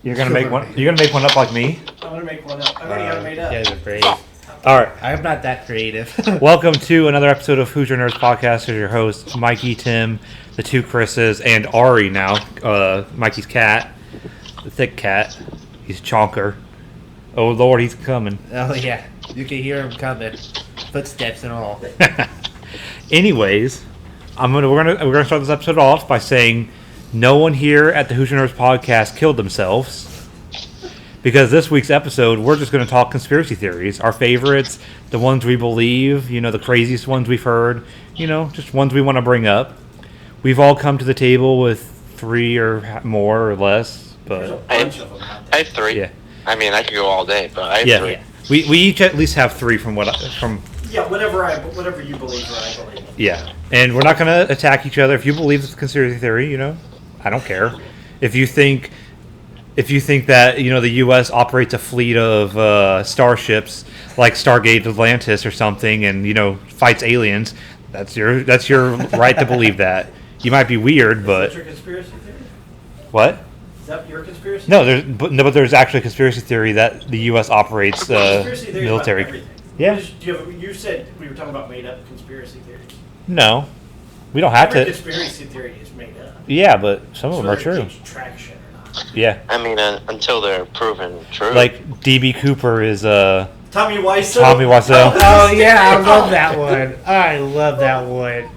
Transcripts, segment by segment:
You're gonna make one. You're gonna make one up like me. I'm gonna make one up. I already got it made up. You guys are brave. All right. I'm not that creative. Welcome to another episode of Who's Your Nerds Podcast. As your host, Mikey, Tim, the two Chris's, and Ari now. Mikey's cat, the thick cat. He's Chonker. Oh Lord, he's coming. Oh yeah, you can hear him coming, footsteps and all. Anyways, we're gonna start this episode off by saying no one here at the Who's Your Nerds Podcast killed themselves. Because this week's episode, we're just going to talk conspiracy theories. Our favorites, the ones we believe, the craziest ones we've heard, just ones we want to bring up. We've all come to the table with 3 or more or less. But There's a bunch of them out I there. have 3. Yeah. I mean, I could go all day, but I have 3. Yeah. We each at least have 3 from Yeah, whatever you believe, or I believe. yeah. And we're not going to attack each other. If you believe it's a conspiracy theory, I don't care. If you think that the U.S. operates a fleet of starships like Stargate Atlantis or something, and fights aliens, that's your right to believe that. You might be weird, Is but that your conspiracy theory? what? Is that your conspiracy? No, there's actually a conspiracy theory that the U.S. operates Conspiracy theory military. About everything. Yeah. You said we were talking about made up conspiracy theories. No, we don't have Every to. conspiracy theory is made up. Yeah, but some of them are Whether it true. gains traction or not. Yeah, I mean, until they're proven true. like DB Cooper is Tommy Wiseau. Tommy Wiseau. Oh yeah, I love that one. I love that one.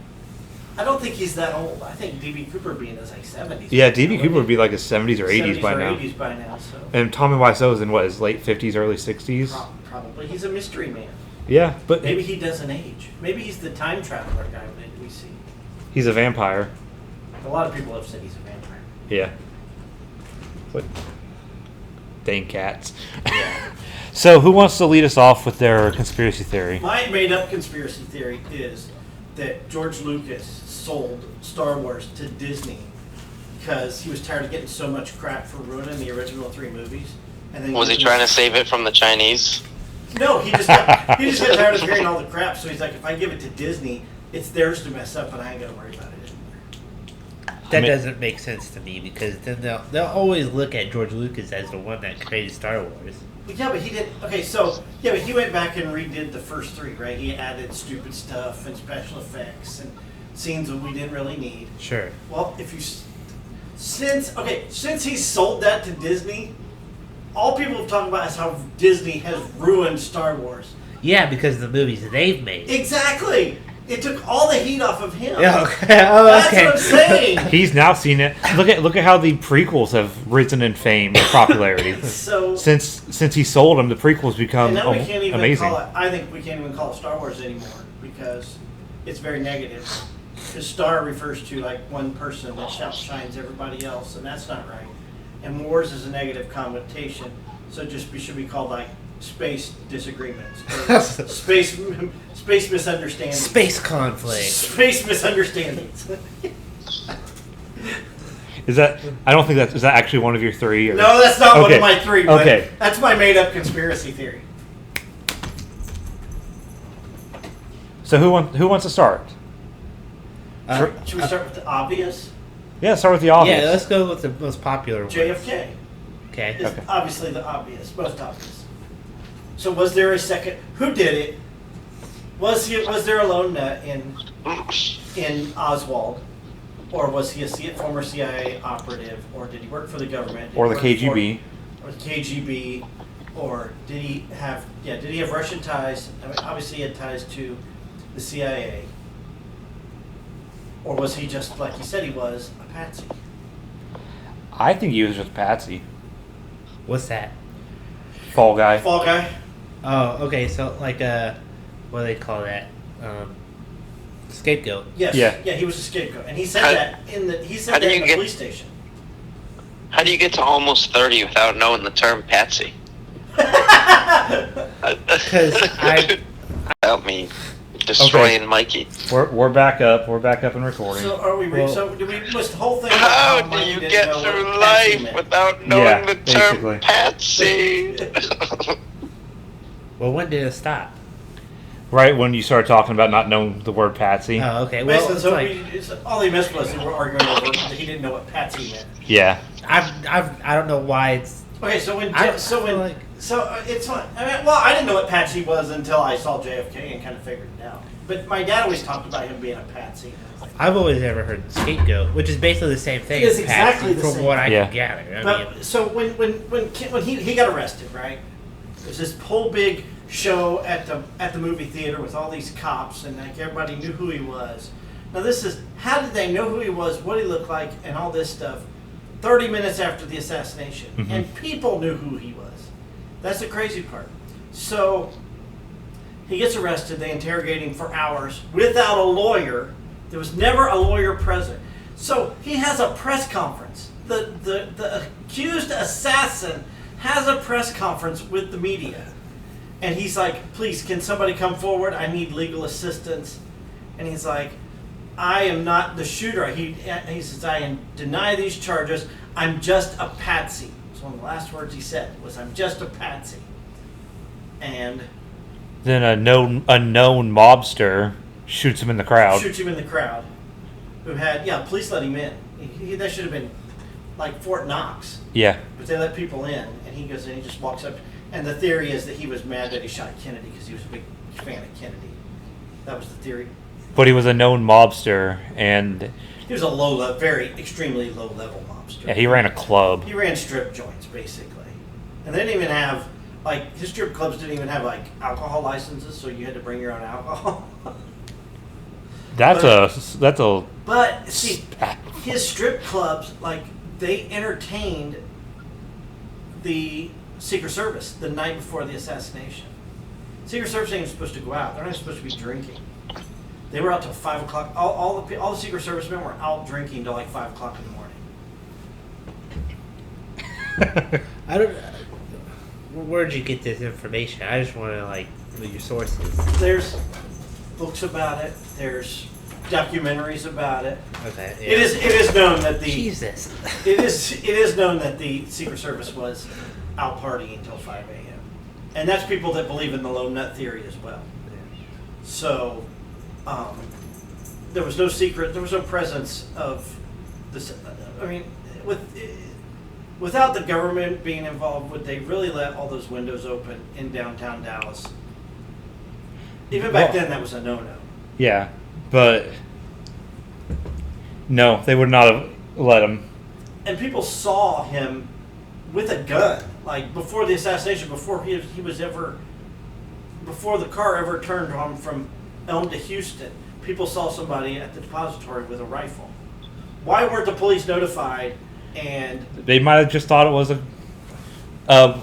I don't think he's that old. I think DB Cooper being is like 70s. Yeah, DB Cooper would be like his 70s or 80s 70s by or now. 80s by now. So And Tommy Wiseau is in his late 50s, early 60s. probably he's a mystery man. Yeah, but Maybe he doesn't age. Maybe he's the time traveler guy that we see. he's a vampire. A lot of people have said he's a vampire. Yeah. What? Dang cats. So, who wants to lead us off with their conspiracy theory? My made-up conspiracy theory is that George Lucas sold Star Wars to Disney because he was tired of getting so much crap for ruining the original 3 movies. And then was he trying to save it from the Chinese? No, he just got tired of hearing all the crap. So he's like, if I give it to Disney, it's theirs to mess up, and I ain't gonna worry about it anymore. That mean- doesn't make sense to me because then they'll always look at George Lucas as the one that created Star Wars. But yeah, but he did. Okay, so yeah, but he went back and redid the first 3, right? He added stupid stuff and special effects and scenes that we didn't really need. Sure. Well, since he sold that to Disney, all people have talked about is how Disney has ruined Star Wars. Yeah, because of the movies they've made. Exactly. It took all the heat off of him. Yeah, okay. Oh, That's okay. what I'm saying. He's now seen it. Look at how the prequels have risen in fame and popularity. So Since he sold them, the prequels become and now we can't even amazing. call it. I think we can't even call it Star Wars anymore because it's very negative. Because Star refers to like one person that outshines everybody else, and that's not right. And Wars is a negative connotation, so it should be called like space disagreements, or space misunderstandings, Space conflict. space misunderstandings. Is that? I don't think is that actually one of your 3? Or? No, that's not one Okay. of my 3. But Okay. that's my made-up conspiracy theory. So who wants to start? Should we start with the obvious? Yeah, start with the obvious. Yeah, let's go with the most popular one. JFK. Okay. Is obviously the most obvious. So was there a second? Who did it? Was there a lone nut in Oswald, or was he a former CIA operative, or did he work for the government? Did Or he the work KGB. or the KGB, or did he have Russian ties? I mean, obviously he had ties to the CIA, or was he just like you said he was a patsy? I think he was just Patsy. What's that? Fall guy. Fall guy. Oh, okay. So like what do they call that? Scapegoat. Yes. Yeah. Yeah. He was a scapegoat, and he said How- that in the how do you in the get- police station. How do you get to almost 30 without knowing the term patsy? Because Help me destroying Mikey. We're back up. We're back up and recording. So are we? Well- So do we list the whole thing? How about do Mikey you didn't get know what through patsy life meant? without knowing Yeah, the term basically. patsy? well, when did it stop? Right when you started talking about not knowing the word patsy. Oh, okay. Well, Basically, it's so like, all they missed was they were arguing over that he didn't know what patsy meant. Yeah. I don't know why it's. Okay, so like, it's fun. I mean, well, I didn't know what patsy was until I saw JFK and kind of figured it out. But my dad always talked about him being a patsy. I've always ever heard scapegoat, which is basically the same thing. It is as exactly patsy, the from same. what I Yeah. can gather. I But mean, so when he got arrested, right? There's this whole big show at the movie theater with all these cops, and like everybody knew who he was. Now this is how did they know who he was, what he looked like, and all this stuff? 30 minutes after the assassination, and people knew who he was. That's the crazy part. So he gets arrested. They interrogate him for hours without a lawyer. There was never a lawyer present. So he has a press conference. The accused assassin has a press conference with the media. And he's like, please, can somebody come forward? I need legal assistance. And he's like, I am not the shooter. He says, I deny these charges. I'm just a patsy. So one of the last words he said was, I'm just a patsy. And Then a known mobster shoots him in the crowd. shoots him in the crowd. Who had, police let him in. That should have been like Fort Knox. Yeah. But they let people in, and he goes in, he just walks up. And the theory is that he was mad that he shot Kennedy because he was a big fan of Kennedy. That was the theory. But he was a known mobster, and He was a very extremely low-level mobster. yeah, he ran a club. He ran strip joints, basically. And they didn't even have, his strip clubs didn't even have, alcohol licenses, so you had to bring your own alcohol. That's a But, see, his strip clubs, they entertained the Secret Service the night before the assassination. Secret Service ain't even supposed to go out. They're not supposed to be drinking. They were out till 5 o'clock. All the Secret Service men were out drinking till 5 o'clock in the morning. I don't. Where'd you get this information? I just want to your sources. There's books about it. There's documentaries about it. Okay. Yeah. It is known that the Jesus. it is known that the Secret Service was out partying until 5 a.m. And that's people that believe in the lone nut theory as well. So there was no presence of this. I mean, without the government being involved, would they really let all those windows open in downtown Dallas? Even back then, that was a no-no. yeah, but no, they would not have let him. And people saw him with a gun, before the assassination, before the car ever turned on him from Elm to Houston. People saw somebody at the depository with a rifle. Why weren't the police notified? And They might have just thought it was a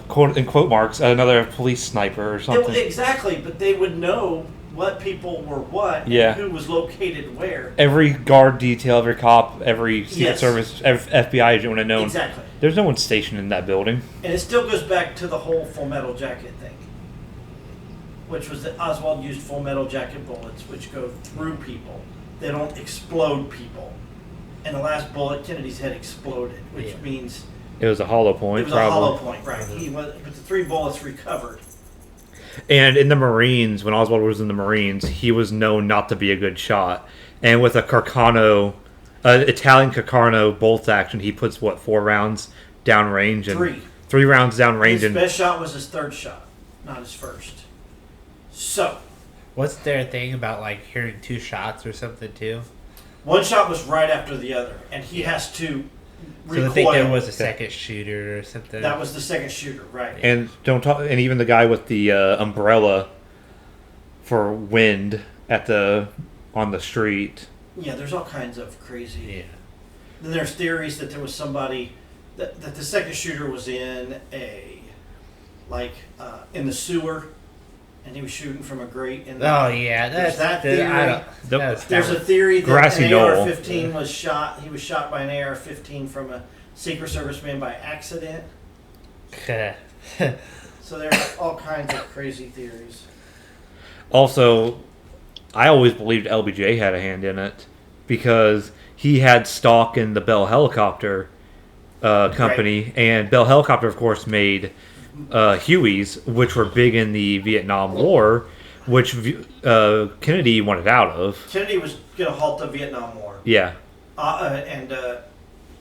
quote in quote marks another police sniper or something. exactly, but they would know what people were what, Yeah. and who was located where. Every guard detail, every cop, every Secret Yes. Service, FBI agent would have known. Exactly. There's no one stationed in that building. And it still goes back to the whole Full Metal Jacket thing, which was that Oswald used Full Metal Jacket bullets, which go through people. They don't explode people. And the last bullet, Kennedy's head exploded, which means It was a hollow point, it was probably. a hollow point, right? But the 3 bullets recovered. And in the Marines, when Oswald was in the Marines, he was known not to be a good shot. And with a Carcano, Italian Carcano bolt action, he puts 4 rounds downrange and 3. 3 rounds downrange. His And best shot was his 3rd shot, not his 1st. So, What's their thing about hearing 2 shots or something too? one shot was right after the other, and he has to So recoil. I think there was a second shooter or something. That was the second shooter, right? and don't talk. And even the guy with the umbrella for wind on the street. Yeah, there's all kinds of crazy. Yeah. Then there's theories that there was somebody that the second shooter was in in the sewer, and he was shooting from a grate in the. Oh yeah, There's that's that theory. There's a theory that Grassy an knoll. AR-15 was shot. He was shot by an AR-15 from a Secret Service man by accident. So there's all kinds of crazy theories. Also, I always believed LBJ had a hand in it because he had stock in the Bell Helicopter company, and Bell Helicopter, of course, made Hueys, which were big in the Vietnam War. which Kennedy wanted out of. Kennedy was going to halt the Vietnam War. Yeah. And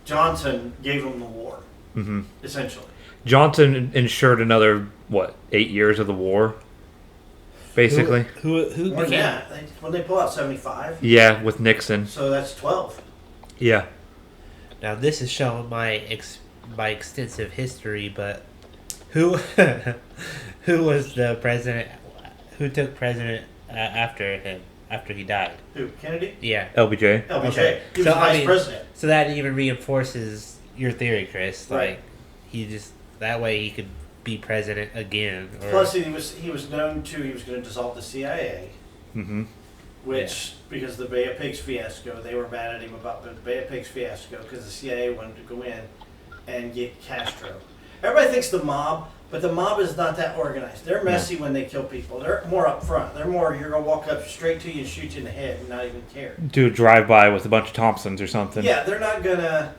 Johnson gave him the war, Hmm. essentially. Johnson ensured another 8 years of the war, basically. Who More than became that, when they pull out 75, Yeah, with Nixon. so that's 12. Yeah. Now this is showing my extensive history, but who who was the president? Who took president after him after he died? Who, Kennedy? Yeah. LBJ. LBJ. Okay. He was So, I vice mean, president. So that even reinforces your theory, Chris. Right. Like he just that way he could be president again. Or, Plus, he was known to, he was going to dissolve the CIA, Hmm. which, because of the Bay of Pigs fiasco, they were mad at him about the Bay of Pigs fiasco because the CIA wanted to go in and get Castro. Everybody thinks the mob, but the mob is not that organized. They're messy when they kill people. They're more up front. They're more, you're going to walk up straight to you and shoot you in the head and not even care. Do a drive-by with a bunch of Thompsons or something. Yeah, they're not gonna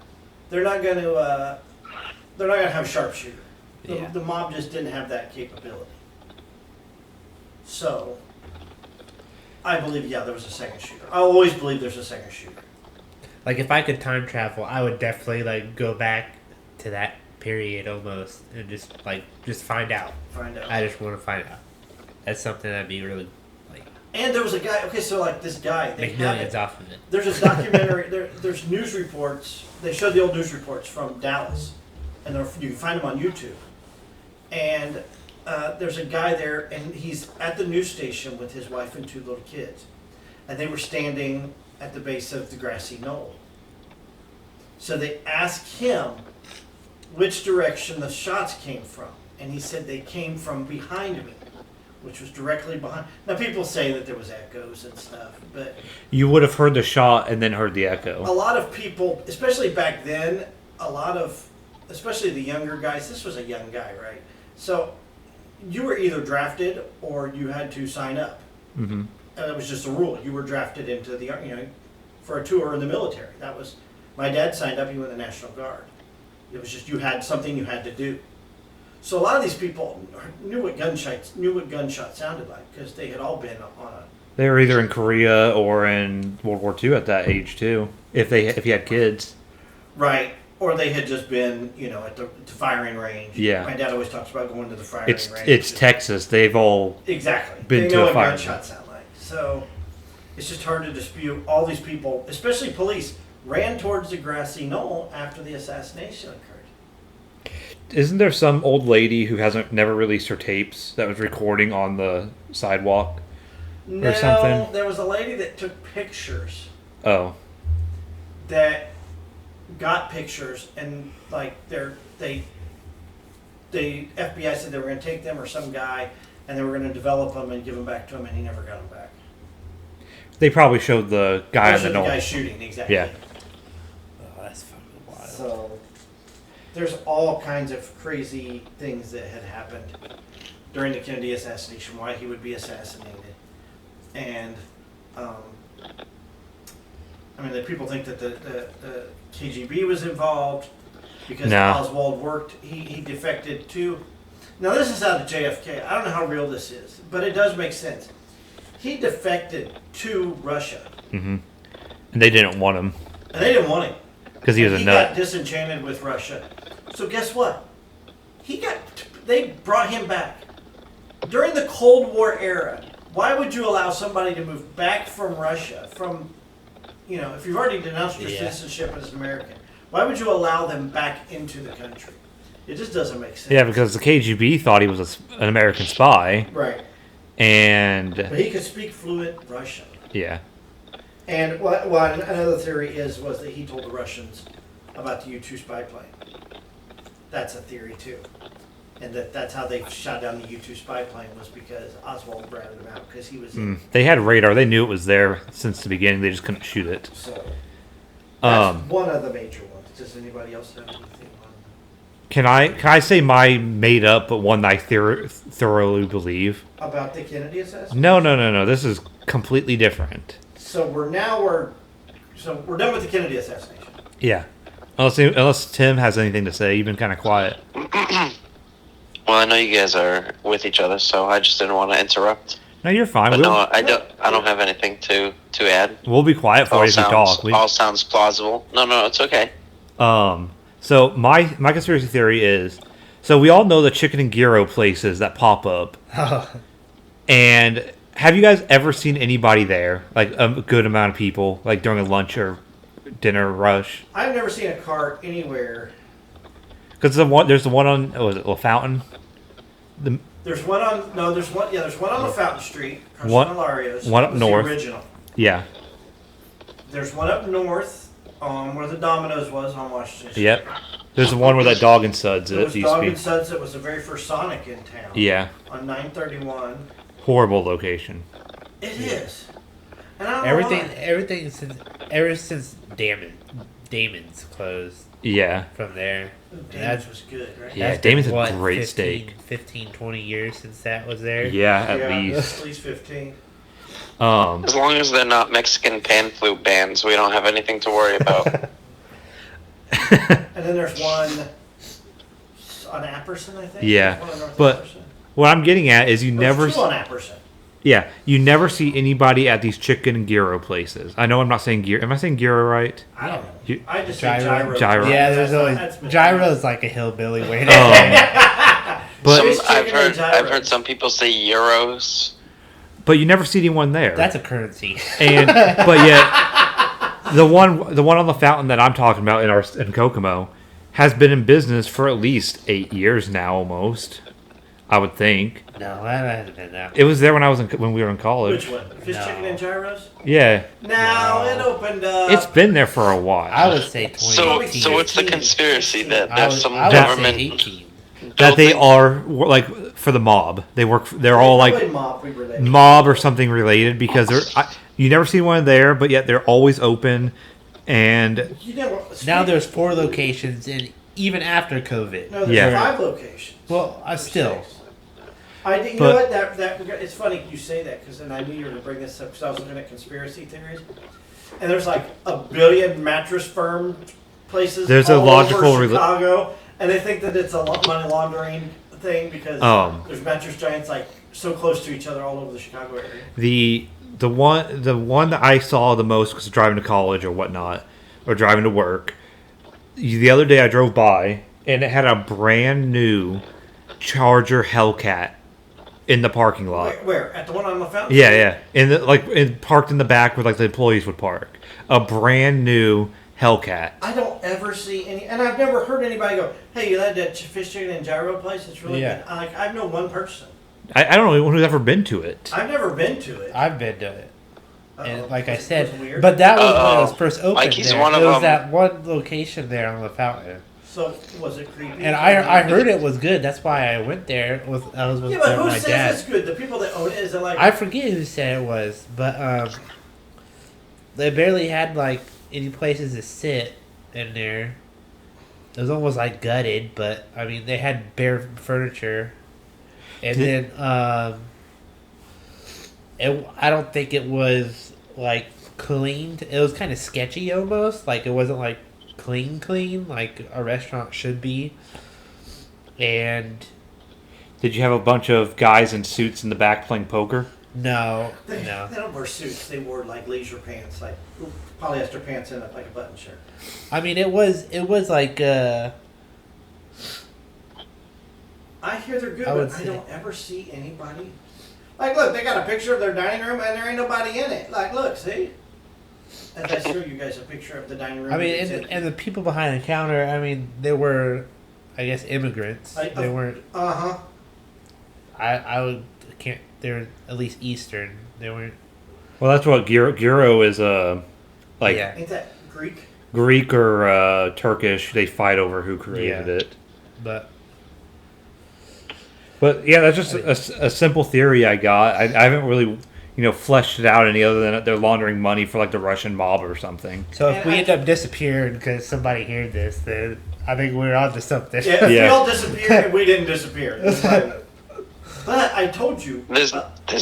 have a sharpshooter. Yeah. The mob just didn't have that capability. So, I believe, there was a second shooter. I always believe there's a second shooter. like if I could time travel, I would definitely like go back to that period almost and just find out. Find out. I just want to find out. That's something that'd be really like And there was a guy. Okay, so like this guy, they make have millions it. off of it. There's a documentary. There's news reports. They showed the old news reports from Dallas, and you can find them on YouTube. And there's a guy there, and he's at the news station with his wife and 2 little kids, and they were standing at the base of the grassy knoll. So they asked him which direction the shots came from, and he said they came from behind me, which was directly behind. Now people say that there was echoes and stuff, but You would have heard the shot and then heard the a echo. lot of people, especially back then, especially the younger guys, this was a young guy, right? So you were either drafted or you had to sign up. Hmm. And it was just a rule. You were drafted into the, for a tour in the military. That was, my dad signed up, he went in the National Guard. It was just, you had something you had to do. So a lot of these people knew what gunshots sounded like because they had all been on a, They were either in Korea or in World War II at that age too. If you had kids. right, or they had just been, at the firing range. Yeah. My dad always talks about going to the firing range. It's Texas. They've all Exactly. been They to know a what firing gunshots sound like. So it's just hard to dispute. All these people, especially police, ran towards the grassy knoll after the assassination occurred. Isn't there some old lady who never released her tapes that was recording on the sidewalk? No, something? there was a lady that took pictures Oh. that got pictures and like the FBI said they were going to take them or some guy and they were going to develop them and give them back to him and he never got them back. They probably showed the guy on Especially the the guy knoll. shooting, exactly. Yeah. Oh, that's fucking wild. So there's all kinds of crazy things that had happened during the Kennedy assassination, why he would be assassinated. And the people think that the KGB was involved because No. Oswald worked, he defected to. Now this is out of JFK. I don't know how real this is, but it does make sense. He defected to Russia, Hmm. And they didn't want him and they didn't want him. because he was a He nut. got disenchanted with Russia. So guess what? They brought him back. During the Cold War era, why would you allow somebody to move back from Russia, if you've already denounced your Yeah. citizenship as an American, why would you allow them back into the country? It just doesn't make sense. Yeah, because the KGB thought he was an American spy, Right. and But he could speak fluent Russian. yeah, And another theory was that he told the Russians about the U-2 spy plane. That's a theory too. And that's how they shot down the U-2 spy plane was because Oswald ratted him out because he was they had radar. They knew it was there since the beginning. They just couldn't shoot it. So that's Um, one of the major ones. Does anybody else have anything on? Can I say my made up, but one that I thoroughly believe? About the Kennedy assassination? No. This is completely different. So we're done with the Kennedy assassination. Yeah, unless Tim has anything to say. You've been kind of quiet. Well, I know you guys are with each other, so I just didn't want to interrupt. No, you're fine. But We'll, no, I don't have anything to add. we'll be quiet for All you as we talk. all sounds plausible. No, it's okay. So my conspiracy theory is, so we all know the chicken and gyro places that pop up, and have you guys ever seen anybody there, like a good amount of people, like during a lunch or dinner rush? I've never seen a cart anywhere. Because there's the one on was it La Fountain? There's one on there's one on the Fountain Street, across One- from Hilario's. one up That was north. The original. Yeah. There's one up north, where the Domino's was on Washington Street. Yep. There's the one where that dog and suds There it was used to Dog be. and Suds that was the very first Sonic in town. Yeah. On 931. Horrible location. It is. And I don't Everything, know why. everything since ever since Damon's closed Yeah. from there. Damon's was good, right? Yeah, That's been, Damon's a what, great 15, steak. 15, 20 years since that was there. Yeah, at Yeah, least. At least 15. As long as they're not Mexican pan flute bands, we don't have anything to worry about. And then there's one on Apperson, I think. Yeah, There's one on North but- Apperson. What I'm getting at is you There's never. two on Apperson. Yeah, you never see anybody at these chicken and gyro places. I know I'm not saying gyro. Am I saying gyro right? I don't know. You- I just Gyro. say gyro. Gyro. Yeah, there's always That's gyro's like a hillbilly way to But Some- I've chicken and heard gyro. some people say euros. but you never see anyone there. That's a currency. And but yet the one on the fountain that I'm talking about in Kokomo has been in business for at least 8 years now, almost. I would think No, that hasn't been that. it was there when we were in college. Which one? Fish No. chicken and gyros? Yeah, No, it opened up. it's been there for a while. I would say 2018. So what's the conspiracy that I there's would, some I would government say 18. that they building- are like for the mob. They work. They're all Probably like mob we related. mob or something related because you never see one there, but yet they're always open. And You know, Now there's 4 locations, and even after COVID. No, there's Yeah. 5 locations. Well, I still. You But- know what? That it's funny you say that because then I knew you were going to bring this up because I was looking at conspiracy theories, and there's like a billion mattress firm places. There's a all logical over rela- Chicago, and they think that it's a money laundering thing because there's mattress giants like so close to each other all over the Chicago area. the one that I saw the most was driving to college or whatnot, or driving to work. The other day I drove by and it had a brand new Charger Hellcat in the parking lot. Where? At the one on the fountain? Yeah, parked in the back where like the employees would park. A brand new Hellcat. I don't ever see any, and I've never heard anybody go, "Hey, you had that fish chicken and gyro place? It's really Yeah. good." I know one person. I don't know anyone who's ever been to it. I've never been to it. I've been to it. And like I Was it said, weird? but that was when it was Uh-oh. first opened. Mikey's there. one of There was them. that one location there on the fountain, So was it creepy? and I heard it was good. That's why I went there. I was with Yeah, but who my says dad. it's good? The people that own it is it like? I forget who said it was, but they barely had like any places to sit in there. It was almost like gutted, but I mean they had bare furniture, and Did- then I don't think it was like cleaned. It was kind of sketchy almost, like it wasn't like clean like a restaurant should be. And Did you have a bunch of guys in suits in the back playing poker? no, they no. don't wear suits. They wore like leisure pants, like polyester pants and like a button shirt. I mean it was like I hear they're good, I would but I say- don't ever see anybody. Like, look, they got a picture of their dining room and there ain't nobody in it. Like, look, see? And I show you guys a picture of the dining room. I mean, It's and the people behind the counter, I mean, they were, I guess, immigrants. They weren't. uh-huh. I can't. They're at least Eastern. They weren't. Well, that's what gyro is. Like Yeah. Ain't that Greek? Greek or Turkish. They fight over who created Yeah. it. But Yeah, that's just a simple theory I got. I haven't really, fleshed it out any other than they're laundering money for like the Russian mob or something. so if And we I- end up disappearing because somebody heard this, then I think we're on to something. Yeah, if we Yeah. all disappeared and we didn't disappear. It's fine. But I told you. There's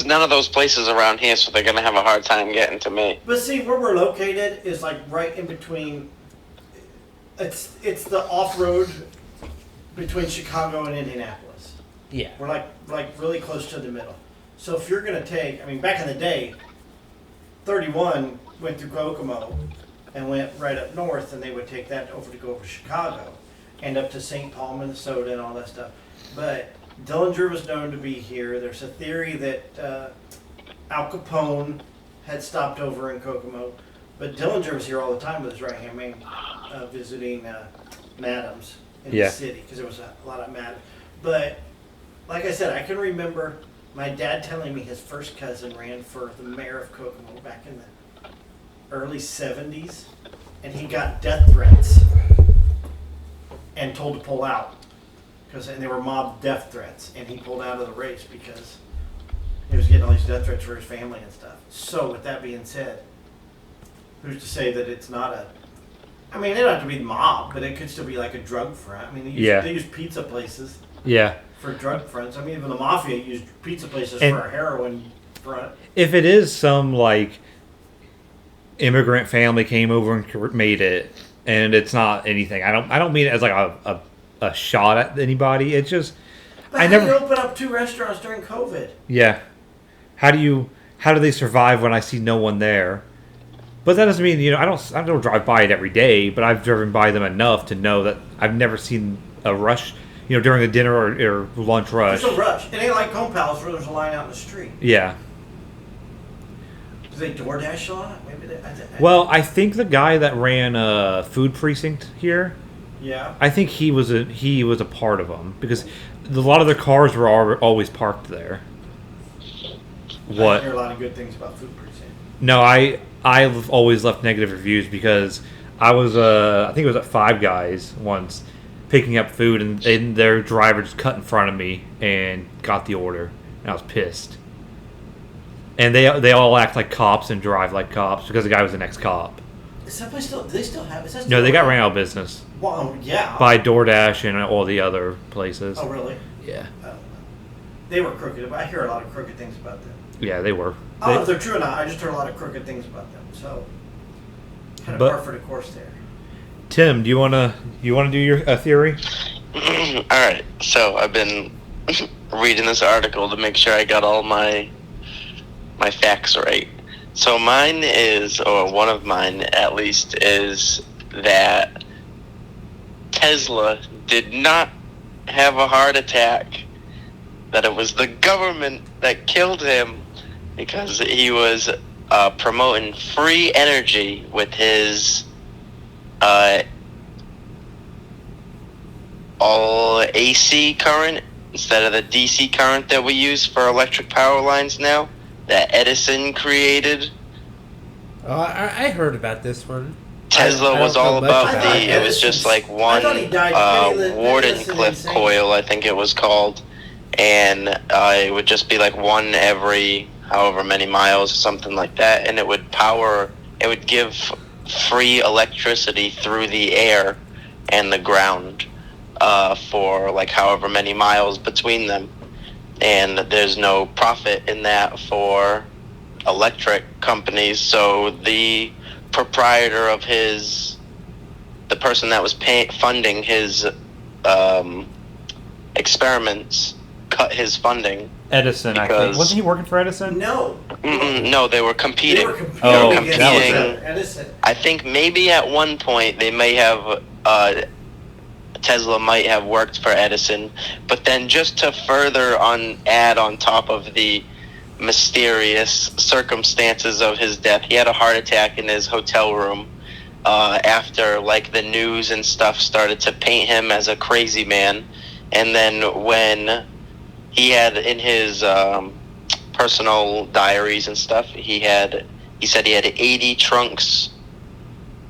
none of those places around here, so they're gonna have a hard time getting to me. But see, where we're located is like right in between. It's the off road between Chicago and Indianapolis. Yeah. We're like really close to the middle. So if you're going to take, I mean, back in the day, 31 went through Kokomo and went right up north, and they would take that over to go over to Chicago and up to St. Paul, Minnesota, and all that stuff. But Dillinger was known to be here. There's a theory that Al Capone had stopped over in Kokomo, but Dillinger was here all the time with his right-hand man visiting madams in the city, because there was a lot of madams. But like I said, I can remember my dad telling me his first cousin ran for the mayor of Kokomo back in the early 70s, and he got death threats and told to pull out, and they were mob death threats, and he pulled out of the race because he was getting all these death threats for his family and stuff. So with that being said, who's to say that it's not a, I mean, it don't have to be the mob, but it could still be like a drug front. I mean, they use pizza places for drug fronts. I mean, even the mafia used pizza places for a heroin front. If it is some, like, immigrant family came over and made it, and it's not anything, I don't mean it as, like, a shot at anybody. It's just... But how do you open up 2 restaurants during COVID? Yeah. How do they survive when I see no one there? But that doesn't mean, I don't drive by it every day, but I've driven by them enough to know that I've never seen a rush, during a dinner or lunch rush. There's a rush. It ain't like Home Palace where there's a line out in the street. Yeah. Do they DoorDash a lot? Maybe they. Well, I think the guy that ran a food precinct here, yeah, I think he was a part of them, because a lot of their cars were always parked there. I hear a lot of good things about food precinct. No, I've always left negative reviews, because I was I think it was at Five Guys once picking up food, and their driver just cut in front of me and got the order, and I was pissed. And they all act like cops and drive like cops because the guy was an ex-cop. Is that place still? Do they still have? Is that still No, they got ran out of business. Well, yeah. By DoorDash and all the other places. Oh, really? Yeah. They were crooked. I hear a lot of crooked things about them. Yeah, they were. I don't know if they're true or not. I just heard a lot of crooked things about them. So, kind of par for the course there. Tim, do you wanna do your theory? All right. So I've been reading this article to make sure I got all my facts right. So mine is, or one of mine at least, is that Tesla did not have a heart attack. That it was the government that killed him because he was promoting free energy with his all AC current instead of the DC current that we use for electric power lines now, that Edison created. Oh, I heard about this one. Tesla I was don't know all much about about the, it was just like one Wardenclyffe coil, I think it was called, and it would just be like one every however many miles or something like that, and it would give free electricity through the air and the ground for like however many miles between them, and there's no profit in that for electric companies. So the proprietor of the person that was funding his experiments cut his funding. Edison, I think. Wasn't he working for Edison? No. No, they were competing. That was Edison. I think maybe at one point they may have Tesla might have worked for Edison, but then just to further add on top of the mysterious circumstances of his death, he had a heart attack in his hotel room after like the news and stuff started to paint him as a crazy man. And then when he had in his personal diaries and stuff, he said he had 80 trunks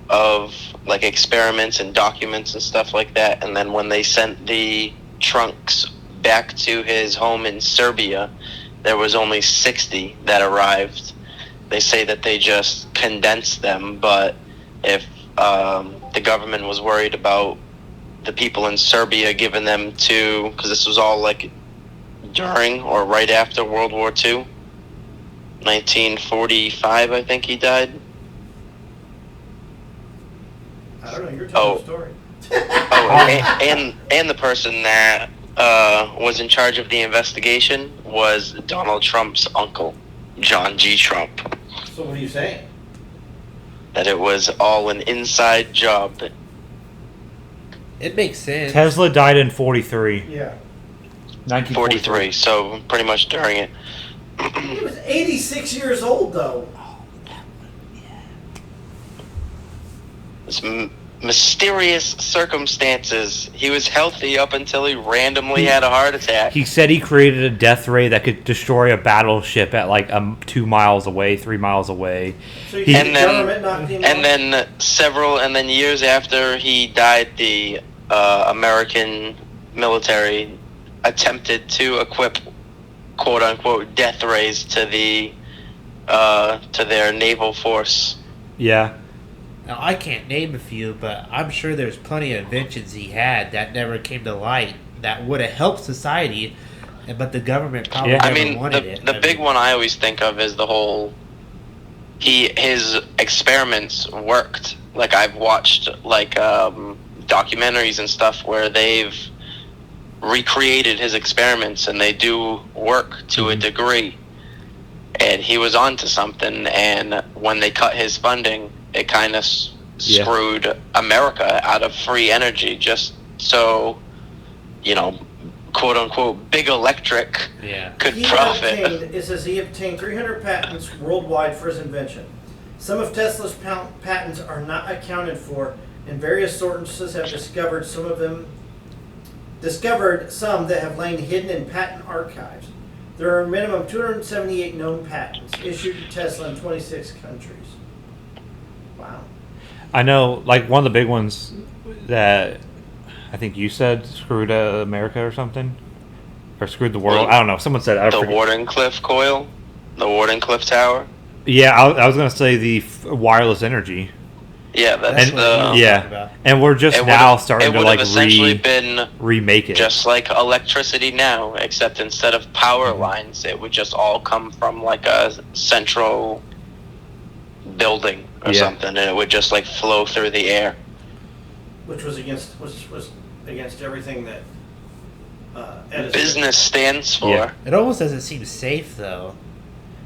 of like experiments and documents and stuff like that. And then when they sent the trunks back to his home in Serbia, there was only 60 that arrived. They say that they just condensed them, but if the government was worried about the people in Serbia giving them to, because this was all like during or right after World War II, 1945, I think he died. I don't know, you're telling the story. And the person that was in charge of the investigation was Donald Trump's uncle, John G. Trump. So what are you saying? That it was all an inside job. It makes sense. Tesla died in 43. Yeah. 43, so pretty much during it. He was 86 years old, though. It's mysterious circumstances. He was healthy up until he randomly had a heart attack. He said he created a death ray that could destroy a battleship at like 2 miles away, 3 miles away. So you He- think And the then- government knocked him out? And then years after he died, the American military attempted to equip quote unquote death rays to their naval force. Yeah. Now, I can't name a few, but I'm sure there's plenty of inventions he had that never came to light that would have helped society, but the government probably Yeah. never I mean, wanted it. the big one I always think of is the whole. His experiments worked. Like I've watched documentaries and stuff where they've recreated his experiments and they do work to a degree. And he was onto something. And when they cut his funding, it kind of Yeah. screwed America out of free energy. Just so, quote unquote, big electric Yeah. could He profit. it says he obtained 300 patents worldwide for his invention. Some of Tesla's patents are not accounted for, and various sources have discovered some that have lain hidden in patent archives. There are a minimum 278 known patents issued to Tesla in 26 countries. Wow. I know, like, one of the big ones that I think you said screwed America or something. Or screwed the world. I don't know. Someone said it. I The forget. Wardenclyffe coil, the Wardenclyffe tower. Yeah, I was going to say the wireless energy. Yeah, that's And what he was the. talking yeah, about. and we're just It now would've- starting it to would like have essentially been remake it. just like electricity now, except instead of power lines, it would just all come from like a central building or Yeah. something, and it would just like flow through the air. Which was against everything that Edison. Business stands for. Yeah. It almost doesn't seem safe though.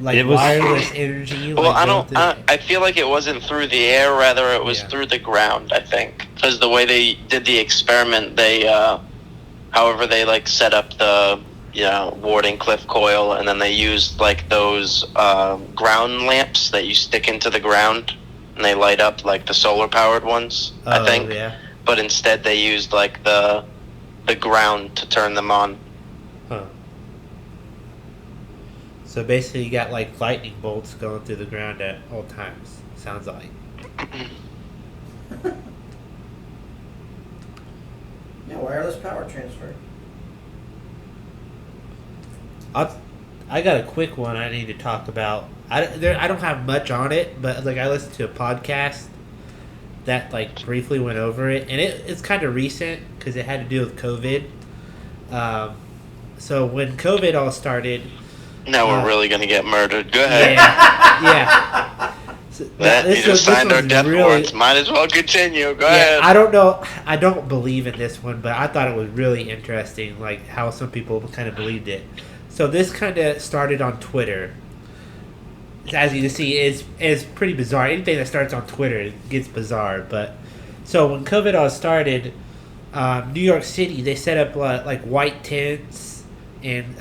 Like It was- wireless energy. Well, like, I don't. going through- I feel like it wasn't through the air, rather it was Yeah. through the ground. I think because the way they did the experiment, however they like set up the Wardenclyffe coil, and then they used like those ground lamps that you stick into the ground, and they light up like the solar powered ones. I Oh, think, yeah. but instead they used like the ground to turn them on. Huh. So basically, you got like lightning bolts going through the ground at all times. Sounds like. Yeah, wireless power transfer. I got a quick one I need to talk about. I don't have much on it, but like I listened to a podcast that like briefly went over it, and it's kind of recent because it had to do with COVID. So when COVID all started, Now we're Yeah. really gonna get murdered. Go ahead. yeah. So, That you just signed our one's death warrants. Might as well continue. Go ahead. I don't know. I don't believe in this one, but I thought it was really interesting, like how some people kind of believed it. So this kind of started on Twitter. As you can see, it's pretty bizarre. Anything that starts on Twitter gets bizarre. But so when COVID all started, New York City, they set up like white tents in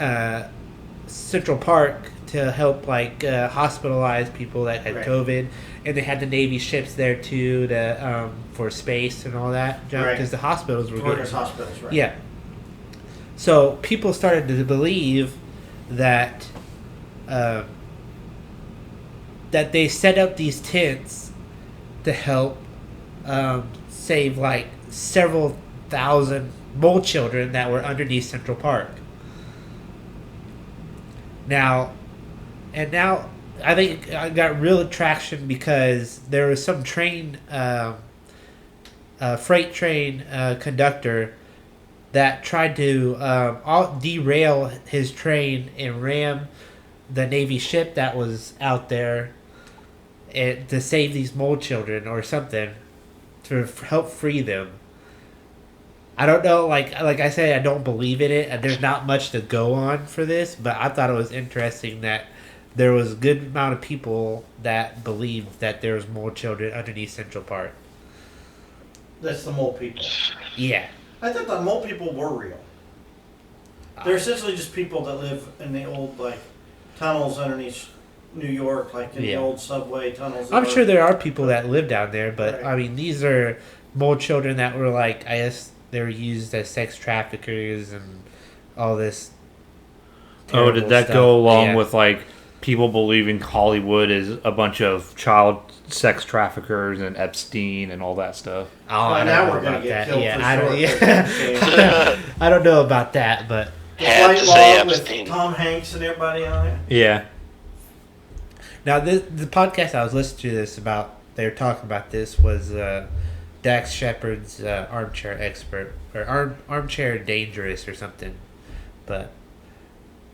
Central Park to help like hospitalize people that had Right. COVID, and they had the Navy ships there too to for space and all that junk Right. because the hospitals were Workers' getting hospitals, right? yeah. So people started to believe that that they set up these tents to help save like several thousand mole children that were underneath Central Park. Now I think I got real traction because there was some train, freight train conductor that tried to derail his train and ram the Navy ship that was out there and to save these mole children or something to help free them. I don't know, like I said, I don't believe in it, and there's not much to go on for this. But I thought it was interesting that there was a good amount of people that believed that there was more children underneath Central Park. That's the mole people. Yeah, I thought the mole people were real. They're essentially just people that live in the old like tunnels underneath New York, like in the Yeah. old subway tunnels. I'm sure there are people that live down there, but Right. I mean, these are more children that were like, I guess they were used as sex traffickers and all this. Oh, did terrible that stuff. go along Yeah. with like people believing Hollywood is a bunch of child sex traffickers and Epstein and all that stuff? Oh, I don't now know we're gonna about get that. killed Yeah, for I don't. sure. Yeah. I don't know about that, but Had Flight to say Log with Epstein. Tom Hanks and everybody on it. Yeah. now the podcast I was listening to this about, they were talking about this was Dax Shepard's Armchair Expert or Armchair Dangerous or something, but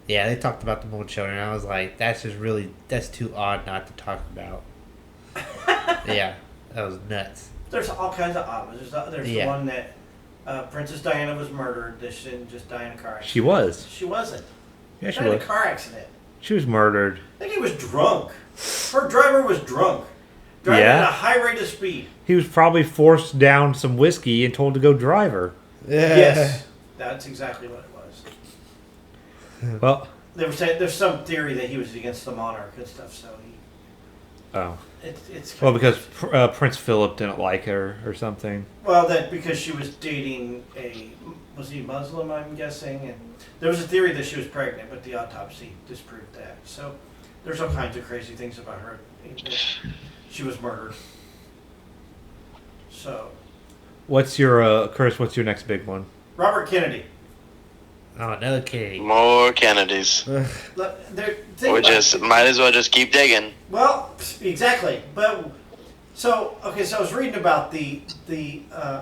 yeah, they talked about the mole children. I was like, that's too odd not to talk about. Yeah, that was nuts. There's all kinds of odd ones. There's Yeah. the one that Princess Diana was murdered. That she didn't just die in a car accident. She was. She wasn't. Yeah, She she died in was. a car accident. She was murdered. I think he was drunk. Her driver was drunk. Driving Yeah. at a high rate of speed. He was probably forced down some whiskey and told to go drive her. Yes. That's exactly what it was. Well, They were saying there's some theory that he was against the monarch and stuff, so oh. it's Well, because Prince Philip didn't like her or something. that because she was dating was he Muslim, I'm guessing, and there was a theory that she was pregnant, but the autopsy disproved that. So there's all kinds of crazy things about her. She was murdered. So What's your Chris? What's your next big one? Robert Kennedy. Oh, another Kennedy. More Kennedys. Look, think We about just it. might as well just keep digging. Well, exactly. But so I was reading about the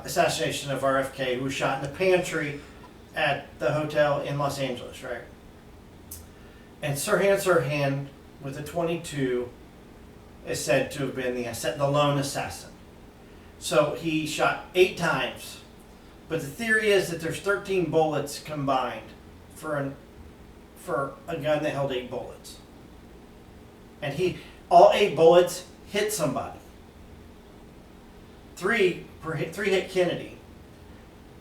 assassination of RFK, who was shot in the pantry at the hotel in Los Angeles, right? And Sirhan Sirhan with a .22 is said to have been the lone assassin. So he shot 8 times, but the theory is that there's 13 bullets combined for a gun that held 8 bullets. And all 8 bullets hit somebody. 3 hit Kennedy.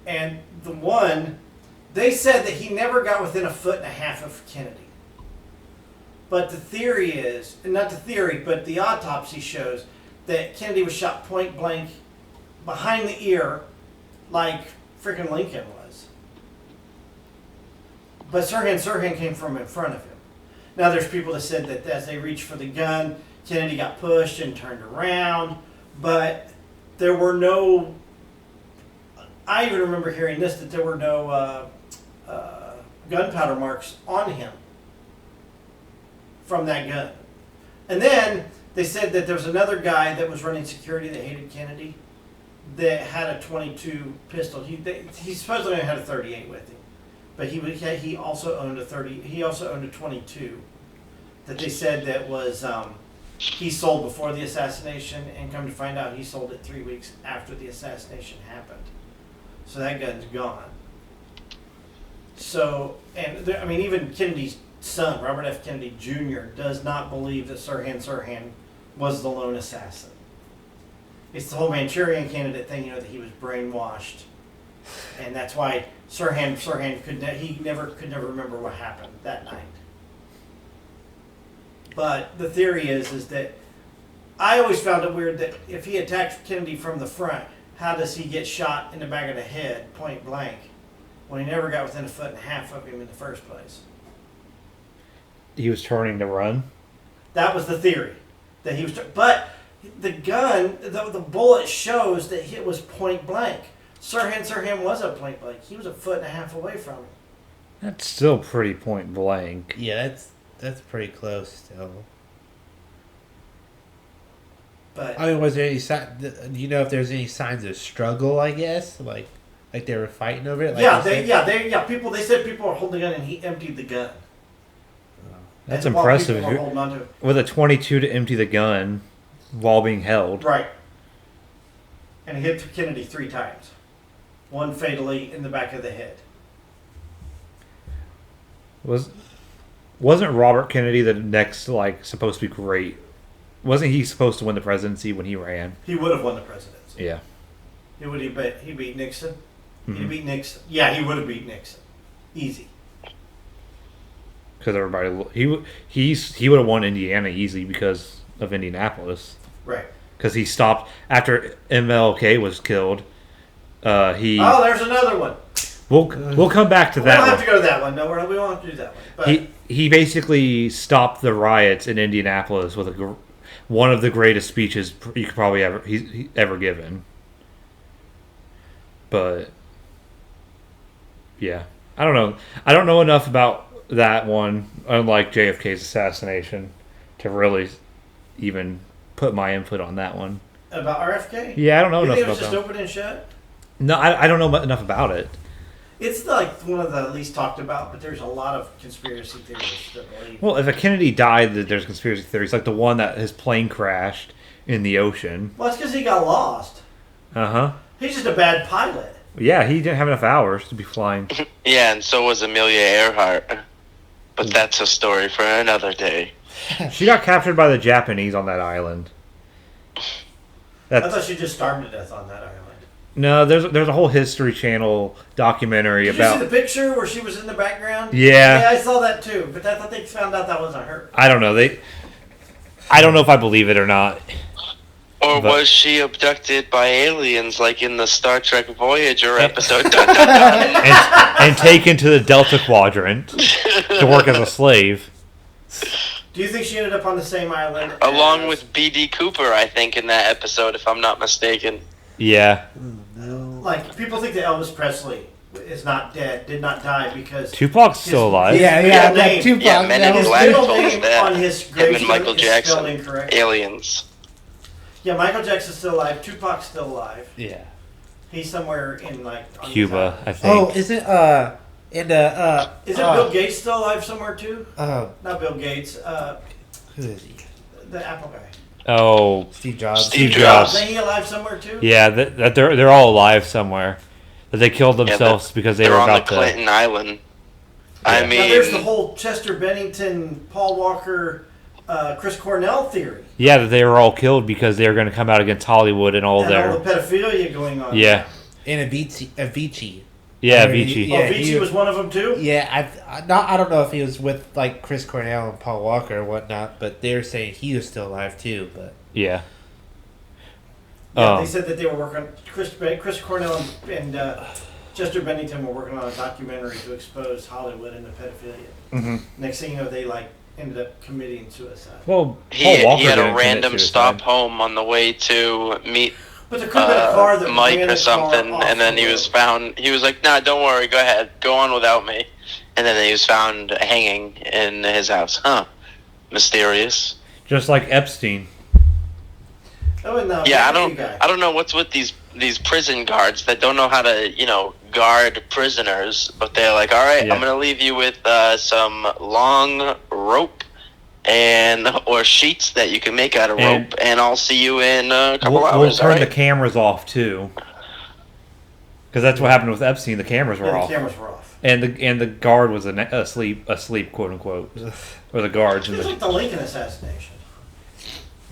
And the one, they said that he never got within a foot and a half of Kennedy. But the theory is, and not the theory, but the autopsy shows that Kennedy was shot point blank behind the ear like freaking Lincoln was. But Sirhan came from in front of him. Now there's people that said that as they reached for the gun, Kennedy got pushed and turned around, but there were no, I even remember hearing this, that there were no gunpowder marks on him from that gun. And then they said that there was another guy that was running security that hated Kennedy that had a .22 pistol. He supposedly had a .38 with him, but he also owned a .30. He also owned a .22 that they said that was he sold before the assassination, and come to find out he sold it 3 weeks after the assassination happened. So that gun's gone. So, and I mean, even Kennedy's son, Robert F. Kennedy Jr., does not believe that Sirhan Sirhan was the lone assassin. It's the whole Manchurian Candidate thing, that he was brainwashed, and that's why Sirhan could never remember what happened that night. But the theory is that I always found it weird that if he attacked Kennedy from the front, how does he get shot in the back of the head, point blank, when he never got within a foot and a half of him in the first place? He was turning to run. That was the theory, that he was. But the gun, the bullet shows that it was point blank. Sirhan was a point blank. He was a foot and a half away from him. That's still pretty point blank. Yeah, that's pretty close still. But I mean, was there any sign? Do you know if there's any signs of struggle? I guess like they were fighting over it. Like people. They said people were holding the gun, and he emptied the gun. That's And while impressive. people were holding onto it. With a .22 to empty the gun while being held. Right. And he hit Kennedy 3 times. one fatally in the back of the head. Wasn't Robert Kennedy the next, like, supposed to be great? Wasn't he supposed to win the presidency when he ran? He would have won the presidency. Yeah. He beat Nixon. He Mhm. beat Nixon. Yeah, he would have beat Nixon. Easy. Because he would have won Indiana easy because of Indianapolis. Right. Because he stopped after MLK was killed. Oh, there's another one. We'll come back to We don't that have one. to go to that one. No, we won't have to do that one. But He basically stopped the riots in Indianapolis with one of the greatest speeches you could probably ever given. But yeah, I don't know. I don't know enough about that one, unlike JFK's assassination, to really even put my input on that one. about RFK? Yeah, I don't know You enough think it was about just that. open and shut? No, I don't know enough about it. It's like one of the least talked about, but there's a lot of conspiracy theorists that believe. Well, if a Kennedy died, there's conspiracy theories, like the one that his plane crashed in the ocean. Well, it's because he got lost. Uh-huh. He's just a bad pilot. Yeah, he didn't have enough hours to be flying. Yeah, and so was Amelia Earhart. But that's a story for another day. She got captured by the Japanese on that island. I thought she just starved to death on that island. No, there's a whole History Channel documentary Did you about. see the picture where she was in the background? Yeah. Yeah, I saw that too, but I thought they found out that wasn't her. I don't know. I don't know if I believe it or not. Or But- was she abducted by aliens like in the Star Trek Voyager episode? Dun, dun, dun. And taken to the Delta Quadrant to work as a slave. Do you think she ended up on the same island? Along as- with B.D. Cooper, I think, in that episode, if I'm not mistaken. Yeah. Like, people think that Elvis Presley is not dead, did not die because Tupac's still alive. Yeah, Yeah, middle that name- Tupac. Yeah, Men that in was Black good. middle told us name that. on his Him gravestone and Michael is Jackson. spelled incorrect. Aliens. Yeah, Michael Jackson's still alive. Tupac's still alive. Yeah. He's somewhere in like on Cuba, I these think. Oh, is it in the islands. Is it Bill Gates still alive somewhere too? Not Bill Gates. Who is he? The Apple guy. Oh, Steve Jobs. Steve Is Jobs. he alive somewhere too? Yeah, that they're all alive somewhere. That they killed themselves because they They're were on the about to. Clinton Island. Yeah. I Now there's the mean, whole Chester Bennington, Paul Walker, Chris Cornell theory. Yeah, that they were all killed because they were going to come out against Hollywood and all and their. all the pedophilia going on. Yeah. And Avicii. Yeah, I mean, Avicii. Oh, Yeah, Avicii he- was one of them too? Yeah, I don't know if he was with like Chris Cornell and Paul Walker or whatnot, but they're saying he was still alive too. But Yeah. Yeah, Oh. they said that they were working. Chris Cornell and Chester Bennington were working on a documentary to expose Hollywood and the pedophilia. Mm-hmm. Next thing you know, they like ended up committing suicide. Well, he Paul Walker had didn't a commit random suicide. stop home on the way to meet But there could have been a car that Mike ran or the car something, off and then the he road. was found. He was like, "Nah, don't worry, go ahead, go on without me." And then he was found hanging in his house. Huh? Mysterious. Just like Epstein. Oh, and Yeah, guy. I don't know what's with these prison guards that don't know how to guard prisoners, but they're like, all right, Yeah. I'm gonna leave you with some long rope or sheets that you can make out of And- rope, and I'll see you in a couple We'll hours. turn all the right? cameras off too. Because that's what happened with Epstein. The cameras were Yeah, off, the cameras were off. and the guard was asleep, quote unquote, or the guards. It was like the Lincoln assassination.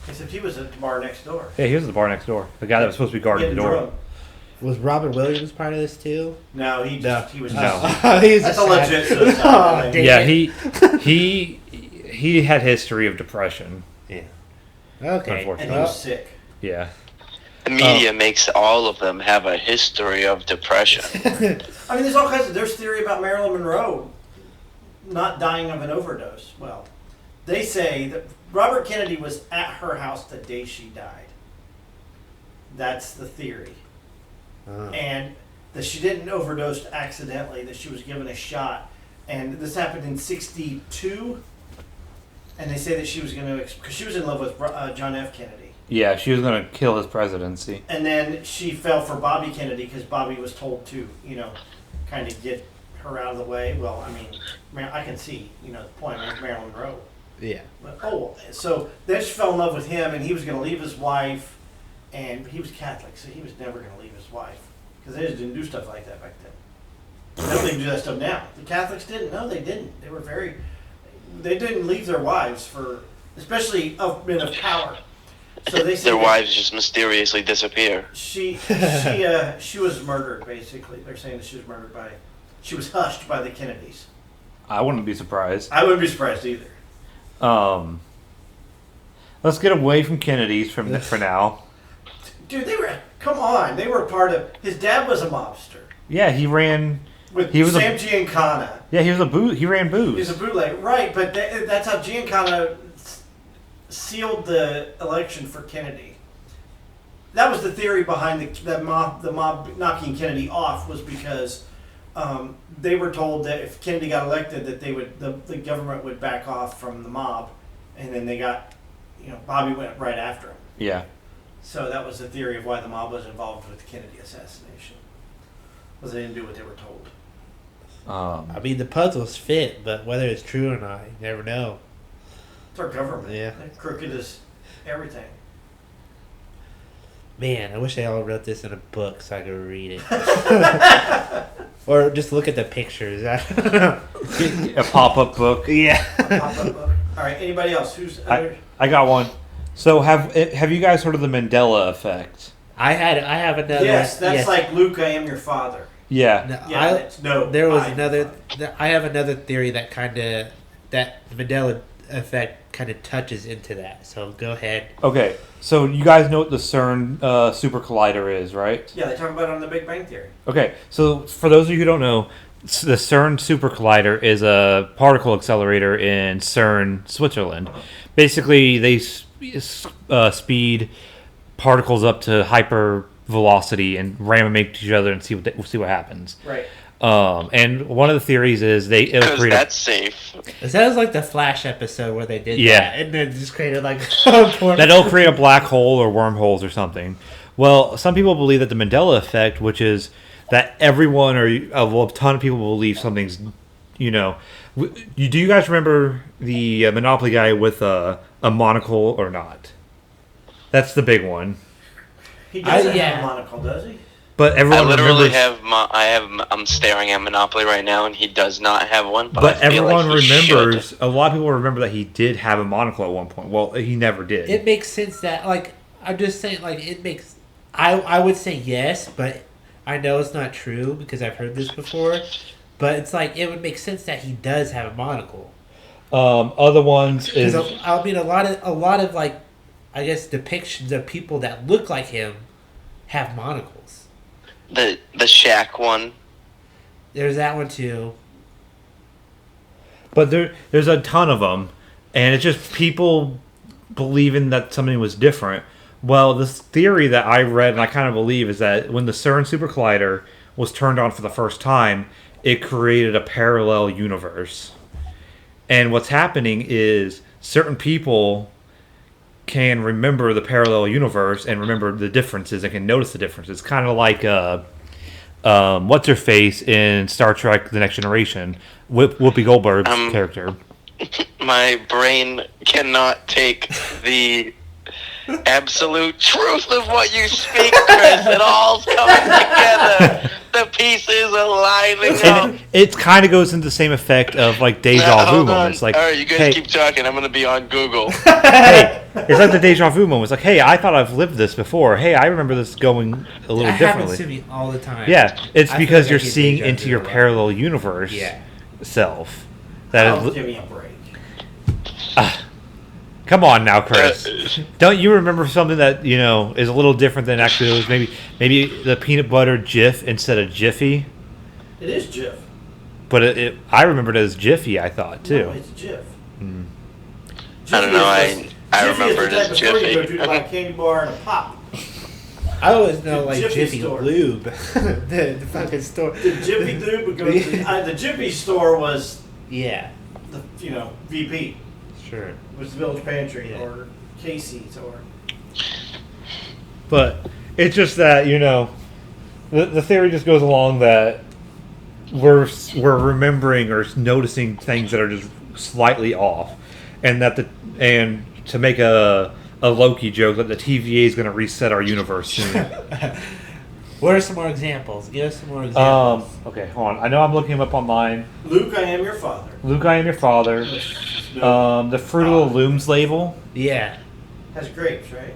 Except he was at the bar next door. Yeah, he was at the bar next door. The guy that was supposed to be guarding the Getting door. drunk. was Robert Williams part of this too? No, he was No. just. He's That's a a legit sad- suicide. Oh, I mean, damn. Yeah, he had history of depression. Yeah. Okay. and he Well- was sick. Yeah. The media makes all of them have a history of depression. I mean, there's all kinds of. There's theory about Marilyn Monroe not dying of an overdose. Well, they say that Robert Kennedy was at her house the day she died. That's the theory. And that she didn't overdose accidentally, that she was given a shot. And this happened in 1962. And they say that she was going to, because she was in love with John F. Kennedy. Yeah, she was going to kill his presidency. And then she fell for Bobby Kennedy because Bobby was told to, kind of get her out of the way. Well, I mean, I can see, the point. I mean, Marilyn Monroe. Yeah. But, so then she fell in love with him, and he was going to leave his wife, and he was Catholic, so he was never going to leave his wife. because they just didn't do stuff like that back then. They don't even do that stuff now. The Catholics didn't. No, they didn't. They didn't leave their wives for, especially of men of power. So they said Their wives just mysteriously disappear. she was murdered. Basically, they're saying that she was hushed by the Kennedys. I wouldn't be surprised. I wouldn't be surprised either. Let's get away from Kennedy's for now. Dude, come on. They were part of. His dad was a mobster Yeah, he ran. with Sam Giancana. Yeah, he ran booze. He's a bootleg, right? But that's how Giancana sealed the election for Kennedy. That was the theory behind the mob knocking Kennedy off, was because they were told that if Kennedy got elected, that the government would back off from the mob, and then Bobby went right after him. Yeah. So that was the theory of why the mob was involved with the Kennedy assassination. Was they didn't do what they were told. I mean, the puzzles fit, but whether it's true or not, you never know. It's our government. Yeah. They're crooked as everything. Man, I wish they all wrote this in a book so I could read it. Or just look at the pictures. I don't know. A pop-up book. Yeah. All right. Anybody else? Who's other? I got one. So have you guys heard of the Mandela effect? I have another. Yes, that's like Luke, I am your father. Yeah. No, Yeah, there was another. I have another theory that the Mandela effect kind of touches into that. So go ahead. Okay. So you guys know what the CERN super collider is, right? Yeah, they talk about it on The Big Bang Theory. Okay. So for those of you who don't know, the CERN super collider is a particle accelerator in CERN, Switzerland. Basically, they speed particles up to hyper velocity and ram them into each other and see what happens. Right. And one of the theories is Because that's safe. It sounds like the Flash episode where they did that, and then just created like that'll create a black hole or wormholes or something. Well, some people believe that the Mandela effect, which is that everyone or a ton of people believe something's, do you guys remember the Monopoly guy with a monocle or not? That's the big one. He doesn't have a monocle, does he? But everyone I literally remembers, I'm staring at Monopoly right now, and he does not have one. But I feel everyone like he remembers. should. A lot of people remember that he did have a monocle at one point. Well, he never did. It makes sense that I'm just saying it makes. I would say yes, but I know it's not true because I've heard this before. But it's it would make sense that he does have a monocle. Other ones is I mean a lot of I guess depictions of people that look like him have monocles. The Shaq one. There's that one too. But there's a ton of them, and it's just people believing that something was different. Well, this theory that I read and I kind of believe is that when the CERN super collider was turned on for the first time, it created a parallel universe. And what's happening is certain people can remember the parallel universe and remember the differences and can notice the differences. Kind of like what's her face in Star Trek: The Next Generation, Whoopi Goldberg's character. My brain cannot take the absolute truth of what you speak, Chris. It all's coming together. The pieces are lining up. And it kind of goes into the same effect of deja vu moments. All right, you guys keep talking. I'm going to be on Google. Hey, it's like the deja vu moments. Like, hey, I thought I've lived this before. Hey, I remember this going a little That differently. happens to me all the time. Yeah, it's I because feel you're like I get seeing deja into vu your a lot. parallel universe self. Give me a break. Come on now, Chris. Don't you remember something that is a little different than actually it was? Maybe the peanut butter Jif instead of Jiffy. It is Jif. But I remembered it as Jiffy. I thought too. No, it's Jif. I don't know. I remember it as Jiffy. You go Jiffy. to buy a candy bar and a pop. I always know The Jiffy Jiffy store. Lube, the fucking store. The Jiffy Lube would go to the Jiffy store was Yeah, the VP. sure. It was the Village Pantry Yeah. or Casey's or. But it's just that the theory just goes along that we're remembering or noticing things that are just slightly off, and and to make a Loki joke that the TVA is going to reset our universe soon. What are some more examples? Give us some more examples. Okay, hold on. I know I'm looking him up online. Luke, I am your father. Luke, I am your father. The Fruit of the Looms label. Yeah. Has grapes, right?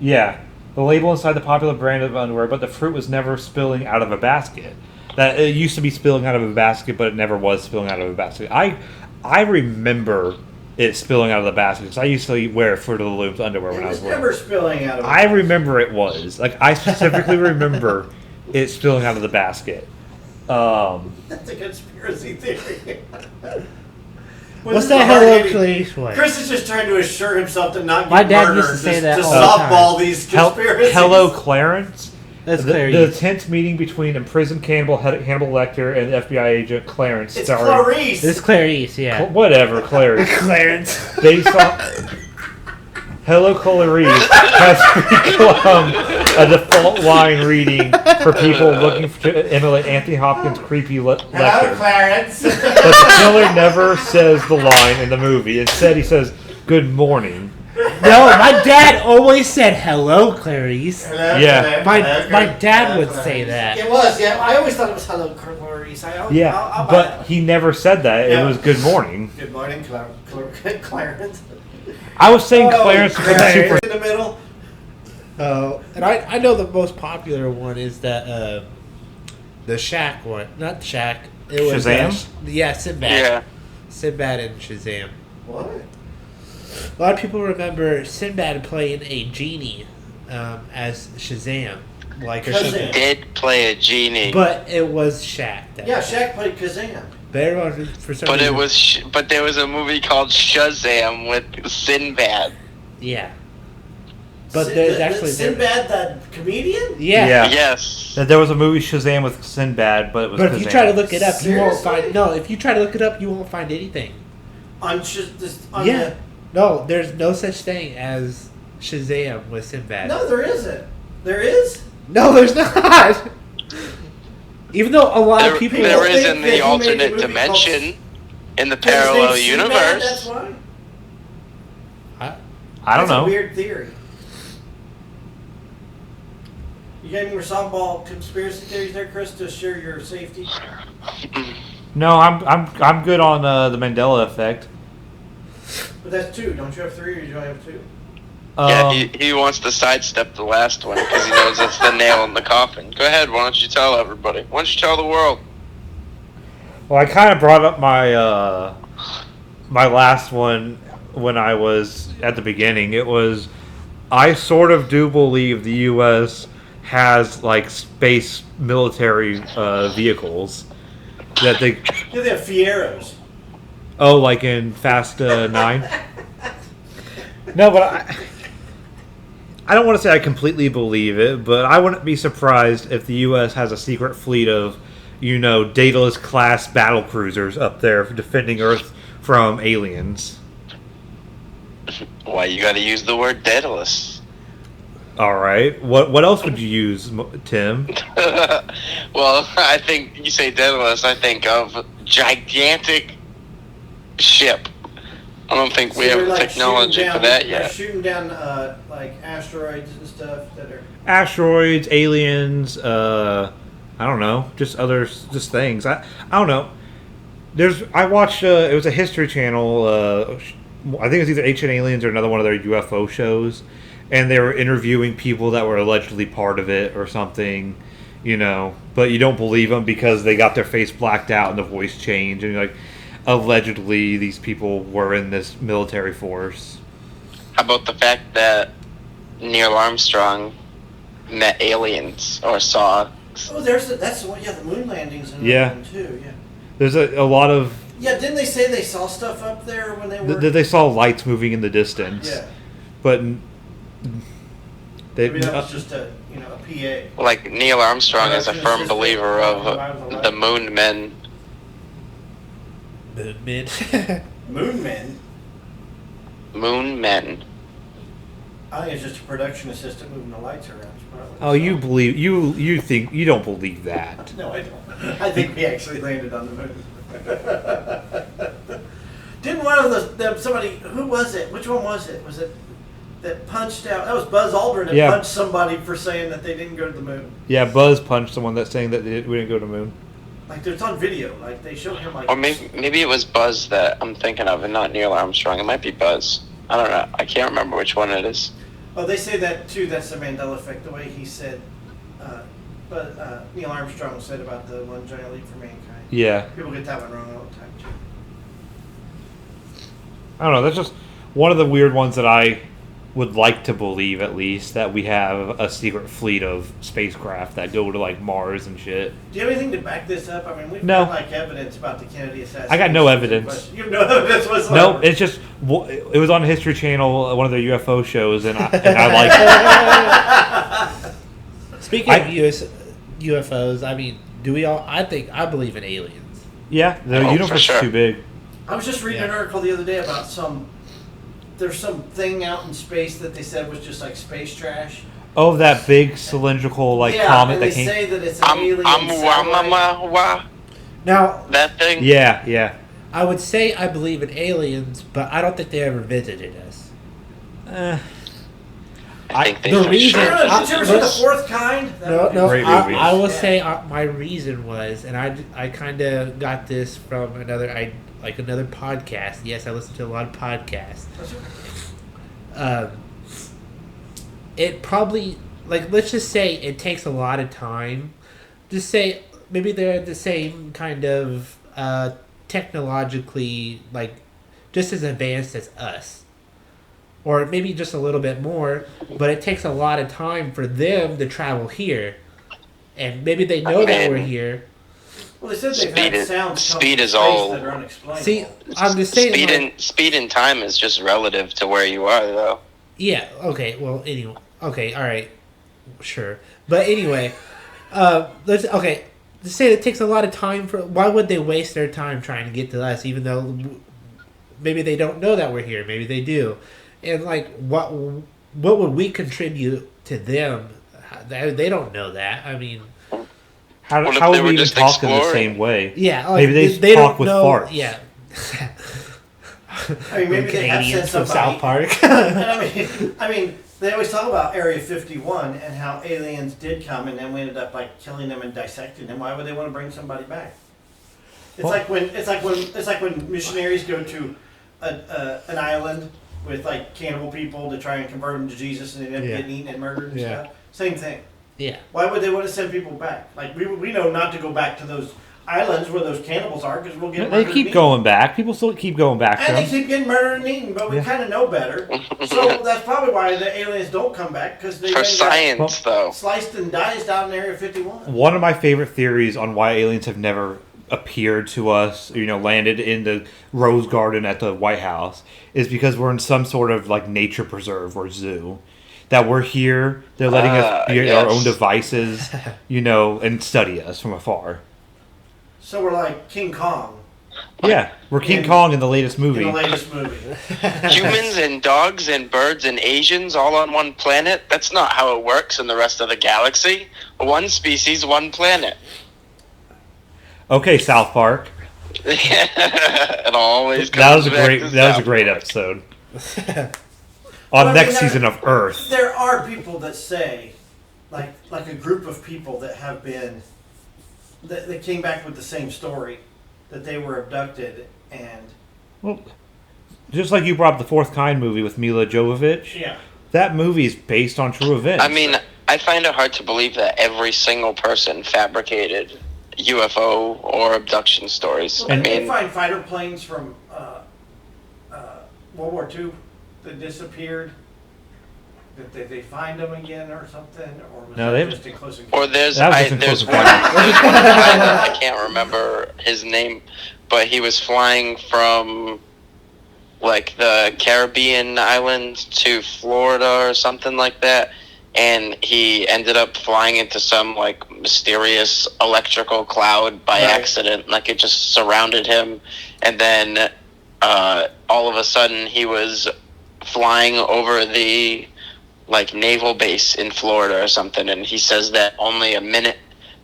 Yeah, the label inside the popular brand of underwear, but the fruit was never spilling out of a basket. That it used to be spilling out of a basket, but it never was spilling out of a basket. I remember it spilling out of the basket because I used to wear Fruit of the Looms underwear when It I was was little. never spilling out of. I remember it was like I specifically remember it spilling out of the basket. That's a conspiracy theory. What's This that is Hello hard-hitting- Clarice one? Chris is just trying to assure himself to not get My dad murdered, used to say just that to all the softball time. these conspiracies. Hello, Clarence. That's The Clarice. tense meeting between imprisoned Hannibal Lecter and FBI agent Clarence. It's starring- Clarice. This is Clarice, yeah. Whatever, Clarence. Clarence. Based on Hello, Clarice has become a default line reading for people looking to emulate Anthony Hopkins' creepy Lecter. Clarence. But the killer never says the line in the movie. Instead, he says, "Good morning." No, my dad always said hello, Clarice. Yeah. My dad would say that. It was, yeah. I always thought it was hello, Clarice. I'll buy But that. he never said that. Yeah. It was "Good morning." Good morning, Clarence. I was saying Oh, Clarence was Clarence super. in the middle. And I know the most popular one is the Shaq one. Not Shaq. It was Shazam? yeah, Sinbad. Yeah. Sinbad and Shazam. What? A lot of people remember Sinbad playing a genie as Shazam. Like or Shazam. something. Did play a genie, But it was Shaq. That Yeah, Shaq played Kazam. But everyone, for some but reason, it was but there was a movie called Shazam with Sinbad. Yeah. But there's actually Sinbad, the comedian. Yeah. Yeah. Yes. There was a movie Shazam with Sinbad, but it was. But if you Kazam. try to look it up, you won't Seriously? find. No, if you try to look it up, you won't find anything. On Yeah. No, there's no such thing as Shazam with Sinbad. No, there isn't. There is. No, there's not. Even though a lot of people. There is think in that he the made a alternate movie dimension, in the His name's parallel Sinbad, that's universe. why. I don't That's know. a weird theory. You got any more softball conspiracy theories there, Chris, to assure your safety? No, I'm good on the Mandela effect. But that's two. Don't you have three, or do you only have two? Yeah, Um, he wants to sidestep the last one because he knows that's the nail in the coffin. Go ahead, why don't you tell everybody? Why don't you tell the world? Well, I kind of brought up my my last one when I was at the beginning. It was I sort of do believe the U.S. has like space military vehicles that they Yeah, they have Fieros. like in Fast 9. No, but I don't want to say I completely believe it, but I wouldn't be surprised if the U.S. has a secret fleet of, Daedalus class battle cruisers up there defending Earth from aliens. Why you got to use the word Daedalus? All right, what else would you use, Tim? Well, I think you say Daedalus, I think of gigantic ship. I don't think we So have they're, the like, technology shooting for down- that they're yet. shooting down like asteroids and stuff that are. Asteroids, aliens, I don't know, just just things. I don't know. I watched it was a History Channel. I think it was either Ancient Aliens or another one of their UFO shows, and they were interviewing people that were allegedly part of it or something, But you don't believe them because they got their face blacked out and the voice changed, and you're like, allegedly these people were in this military force. How about the fact that Neil Armstrong met aliens or saw? Oh, that's the one. Yeah, the moon landings and Yeah. one too. Yeah. There's a lot of Yeah, didn't they say they saw stuff up there when they were? they saw lights moving in the distance. Yeah. But they Maybe that was just a PA. Like Neil Armstrong is a Production firm assistant. believer of the moon men. Mid. Moon men. Moon men. I think it's just a production assistant moving the lights around. Probably. Oh, you believe you think you don't believe that? No, I don't. I think we actually landed on the moon. Didn't one of somebody, who was it? Which one was it? Was it that punched out. That was Buzz Aldrin that Yeah. punched somebody for saying that they didn't go to the moon. Yeah, Buzz punched someone that's saying that we didn't go to the moon. Like it's on video. Like they showed him like. Or maybe it was Buzz that I'm thinking of, and not Neil Armstrong. It might be Buzz. I don't know. I can't remember which one it is. Oh, they say that too. That's the Mandela effect. The way he said, but Neil Armstrong said about the one giant leap for mankind. Yeah. People get that one wrong all the time too. I don't know. That's just one of the weird ones that I would like to believe, at least, that we have a secret fleet of spacecraft that go to like Mars and shit. Do you have anything to back this up? I mean, we've No. got like evidence about the Kennedy assassination. I got no evidence. You have no evidence whatsoever. No, it's just it was on History Channel, one of their UFO shows, and I like it. Speaking of UFOs, I mean, do we all? I believe in aliens. Yeah, the Oh, for universe sure. is too big. I was just reading an article the other day about there's some thing out in space that they said was just like space trash. Oh, that big cylindrical like yeah, comet and that they came. say that it's an alien satellite. Now, That thing? Yeah. I would say I believe in aliens, but I don't think they ever visited us. I think they the for reason- I sure. don't know, did you ever see The let's- Fourth Kind? That No, would be no. Great great. movie. I will Yeah. say my reason was, and I kind of got this from another podcast. Yes, I listen to a lot of podcasts. It probably, like, let's just say it takes a lot of time. Just say maybe they're the same kind of technologically, like, just as advanced as us. Or maybe just a little bit more, but it takes a lot of time for them to travel here. And maybe they know that we're here. Well, they said they've Speed had is- sounds come speed from is space all- that are unexplainable. See, I'm just saying, Speed and time is just relative to where you are, though. yeah, okay, well, anyway, okay, all right, sure. But anyway, let's say it takes a lot of time for, why would they waste their time trying to get to us, even though maybe they don't know that we're here, maybe they do. And, like, what would we contribute to them? They don't know that. I mean, How What if would they we were even just talk in the exploring? same way? yeah, like, Maybe they talk with farts. Yeah. I mean, maybe they have Canadians sent from somebody. South Park. And I mean, they always talk about Area 51 and how aliens did come, and then we ended up like killing them and dissecting them. Why would they want to bring somebody back? It's Well- like when missionaries go to an island with like cannibal people to try and convert them to Jesus, and they end up Yeah. getting eaten and murdered and Yeah. stuff. Same thing. Yeah. Why would they want to send people back? Like we know not to go back to those islands where those cannibals are because we'll get They murdered and keep eaten. going back. People still keep going back to And they them. keep getting murdered and eaten, but we Yeah. kind of know better. So that's probably why the aliens don't come back, because they For then got science, though. sliced and diced out in Area 51. One of my favorite theories on why aliens have never appeared to us, landed in the Rose Garden at the White House, is because we're in some sort of like nature preserve or zoo. That we're here, they're letting us be our yes. own devices, and study us from afar. So we're like King Kong Yeah, we're King In- Kong in the latest in movie. the latest movie. Humans and dogs and birds and Asians all on one planet? That's not how it works in the rest of the galaxy. One species, one planet. Okay, South Park. It always comes That was a back great. to That was a South great Park. episode. Well, I On mean, next there- season of Earth. There are people that say, like a group of people that have been, that came back with the same story, that they were abducted and Well, just like you brought up the Fourth Kind movie with Mila Jovovich. yeah. That movie is based on true events. I mean, I find it hard to believe that every single person fabricated UFO or abduction stories. Well, I they mean, find fighter planes from World War II that disappeared. Did they find them again or something? Or was No, that they've- just in close or encounter? That was just in there's Close one, Encounters. there's one pilot, I can't remember his name, but he was flying from like the Caribbean island to Florida or something like that, and he ended up flying into some like mysterious electrical cloud by Right. accident. Like it just surrounded him, and then all of a sudden he was flying over the like naval base in Florida or something, and he says that only a minute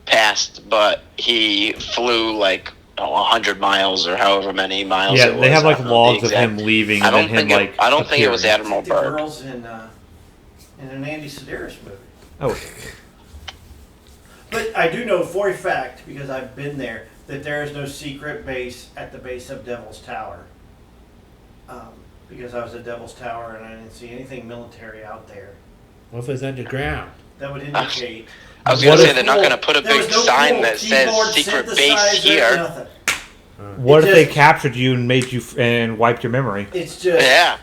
passed, but he flew like 100 miles or however many miles. Yeah, it was. they have I like don't know the logs of exact- him leaving I and then don't him think like. I don't think it was appearing. Admiral The Byrd. girls in an Andy Sedaris movie. Oh, But I do know for a fact, because I've been there, that there is no secret base at the base of Devil's Tower. Because I was at Devil's Tower and I didn't see anything military out there. What if it's underground? That would indicate. I was going What to say if- they're not going to put a There was big no sign cool that says keyboard secret base synthesizer, here. Nothing. what It if they just- captured you and made you and wiped your memory? It's just. Yeah.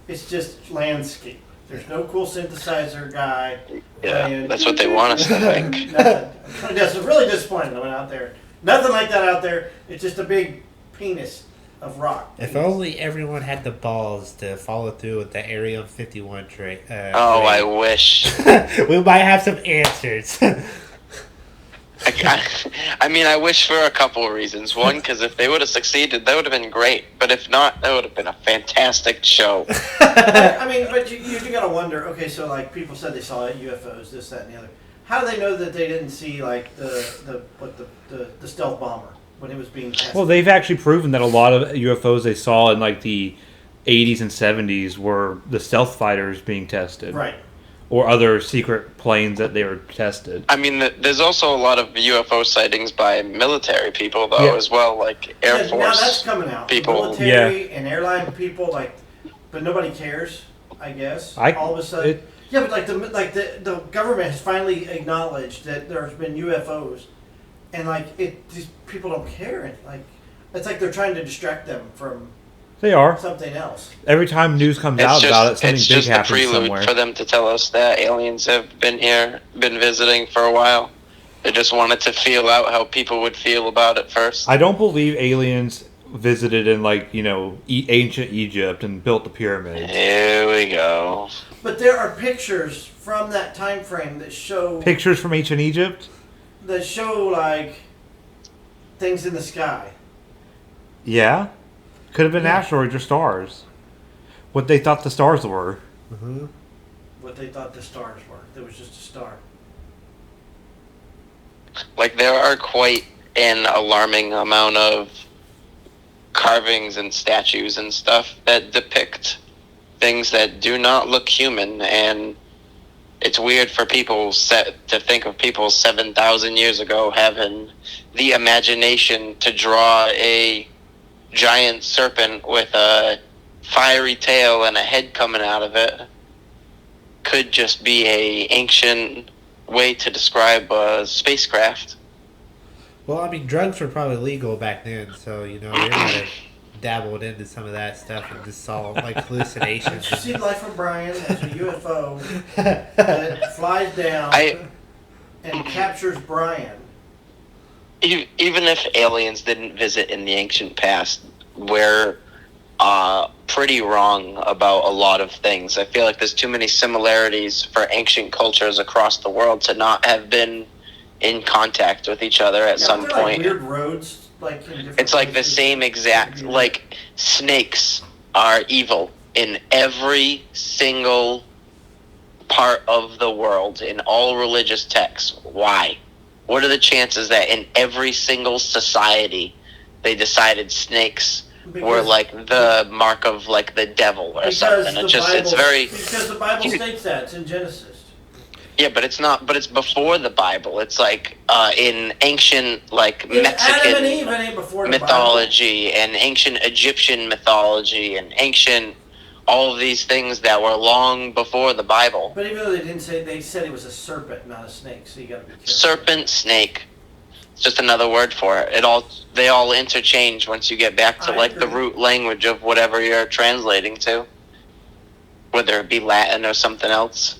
It's just landscape. There's no cool synthesizer guy. Yeah, playing- that's what they want us to think. Nothing. That's really disappointed. I went out there. Nothing like that out there. It's just a big penis of rock. If only everyone had the balls to follow through with the Area 51 trade. Oh, I wish. We might have some answers. I mean, I wish for a couple of reasons. One, because if they would have succeeded, that would have been great. But if not, that would have been a fantastic show. I mean, but you gotta wonder. Okay, so like people said they saw UFOs, this, that, and the other. How do they know that they didn't see like the stealth bomber when it was being tested? Well, they've actually proven that a lot of UFOs they saw in like the 80s and 70s were the stealth fighters being tested, right. or other secret planes that they were tested. I mean, there's also a lot of UFO sightings by military people, though, Yeah. as well, like Air Yeah, now that's Force. coming out. people. Military and airline people, like, but nobody cares. I guess all of a sudden. Yeah, but like the government has finally acknowledged that there's been UFOs, and like these people don't care. And like it's like they're trying to distract them from They are. something else. Every time news comes out about it, something it's big just a happens prelude somewhere. for them to tell us that aliens have been here, been visiting for a while. They just wanted to feel out how people would feel about it first. I don't believe aliens visited in like ancient Egypt and built the pyramids. Here we go. But there are pictures from that time frame that show Pictures from ancient Egypt? like things in the sky. Yeah. Could have been Yeah. asteroids or stars. What they thought the stars were. Mm-hmm. What they thought the stars were. There was just a star. Like, there are quite an alarming amount of carvings and statues and stuff that depict things that do not look human, and it's weird for people to think of people 7,000 years ago having the imagination to draw a giant serpent with a fiery tail and a head coming out of it. Could just be a ancient way to describe a spacecraft. Well, I mean, drugs were probably legal back then, so they might have dabbled into some of that stuff and just saw like hallucinations. Did you see Life of Brian as a UFO that flies down and captures Brian? Even if aliens didn't visit in the ancient past, we're pretty wrong about a lot of things. I feel like there's too many similarities for ancient cultures across the world to not have been in contact with each other at some Aren't there, point. Like weird roads, like in different It's like the places? same exact, like, snakes are evil in every single part of the world, in all religious texts. Why? What are the chances that in every single society they decided snakes were Because- like the mark of like the devil or because something? the It's just, it's Bible- very, because the Bible states that it's in Genesis. yeah, but it's not, but it's before the Bible. It's like in ancient, like, If Mexican Adam and Eve ain't before the mythology and ancient Egyptian mythology and ancient all of these things that were long before the Bible. Bible. But even though they didn't say, they said it was a serpent, not a snake. So you got to be careful. Serpent, snake. It's just another word for it. They all interchange once you get back to I like the agree. root language of whatever you're translating to, whether it be Latin or something else.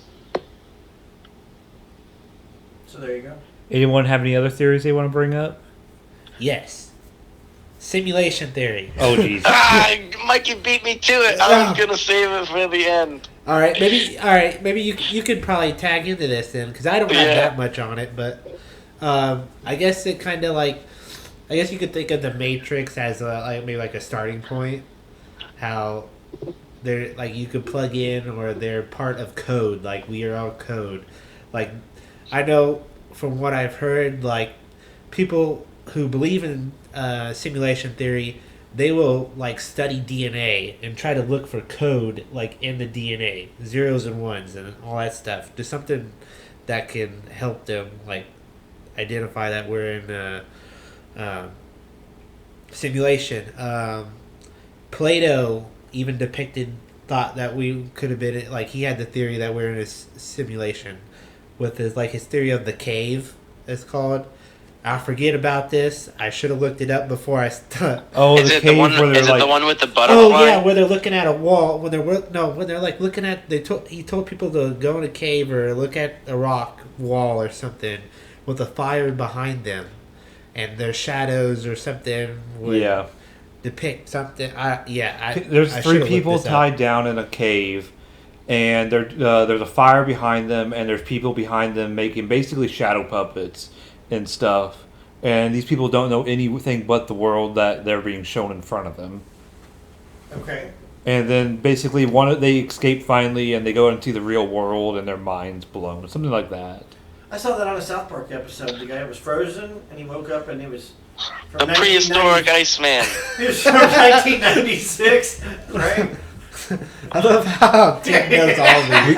So there you go. Anyone have any other theories they want to bring up? Yes. Simulation theory. Oh, jeez. Mikey beat me to it. I was gonna save it for the end. All right, maybe you could probably tag into this then, because I don't have Yeah. that much on it, but I guess it kind of like, I guess you could think of the Matrix as maybe like a starting point. How they're like you could plug in, or they're part of code. Like we are all code. Like I know from what I've heard, like people who believe in simulation theory, they will like study DNA and try to look for code like in the DNA, zeros and ones and all that stuff. Just something that can help them like identify that we're in a simulation. Plato even thought that we could have been like he had the theory that we're in a simulation with his theory of the cave. It's called. I forget about this. I should have looked it up before I started. Oh, Is it the one? Is it the one with the butterfly? Oh yeah, where they're looking at a wall. When they're like looking at. He told people to go in a cave or look at a rock wall or something with a fire behind them, and their shadows or something would depict something. There's I three should've people looked this up. tied down in a cave, and there's a fire behind them, and there's people behind them making basically shadow puppets and stuff. And these people don't know anything but the world that they're being shown in front of them. Okay. And then basically they escape finally, and they go into the real world, and their minds blown, something like that. I saw that on a South Park episode. The guy was frozen, and he woke up, and it was The from prehistoric Iceman. It was from 1996, right? I love how Tim knows all these.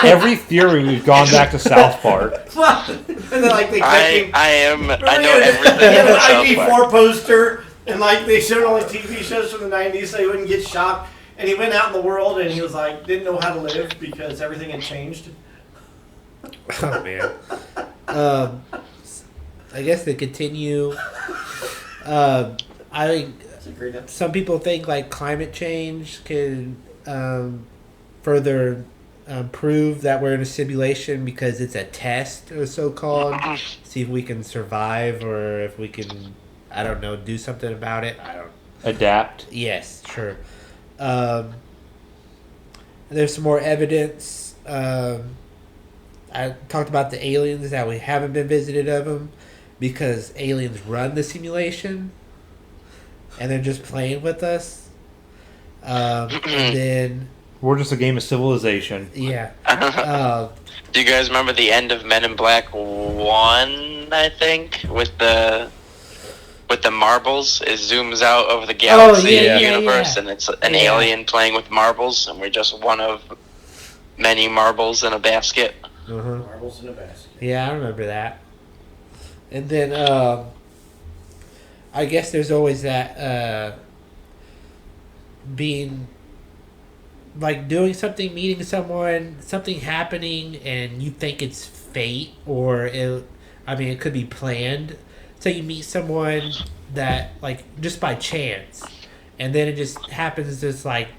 Every theory we've gone back to South Park. And then like they kept him. I know He everything had about an South Park. ID4 poster, and like they showed all the TV shows from the 90s so he wouldn't get shocked. And he went out in the world, and he was like, didn't know how to live because everything had changed. Oh man. I guess to continue. That's a great episode. Some people think like climate change can further prove that we're in a simulation because it's a test, or so called. See if we can survive or if we can, I don't know, do something about it. I don't. Adapt. Yes, sure. There's some more evidence. I talked about the aliens, that we haven't been visited of them because aliens run the simulation and they're just playing with us. And then, We're just a game of civilization. yeah. Do you guys remember the end of Men in Black 1, I think, with the marbles? It zooms out over the galaxy universe, and it's an alien playing with marbles, and we're just one of many marbles in a basket. Uh-huh. Marbles in a basket. Yeah, I remember that. And then, I guess there's always that, being, like, doing something, meeting someone, something happening, and you think it's fate, or, it could be planned. So you meet someone that, like, just by chance, and then it just happens to, just, like,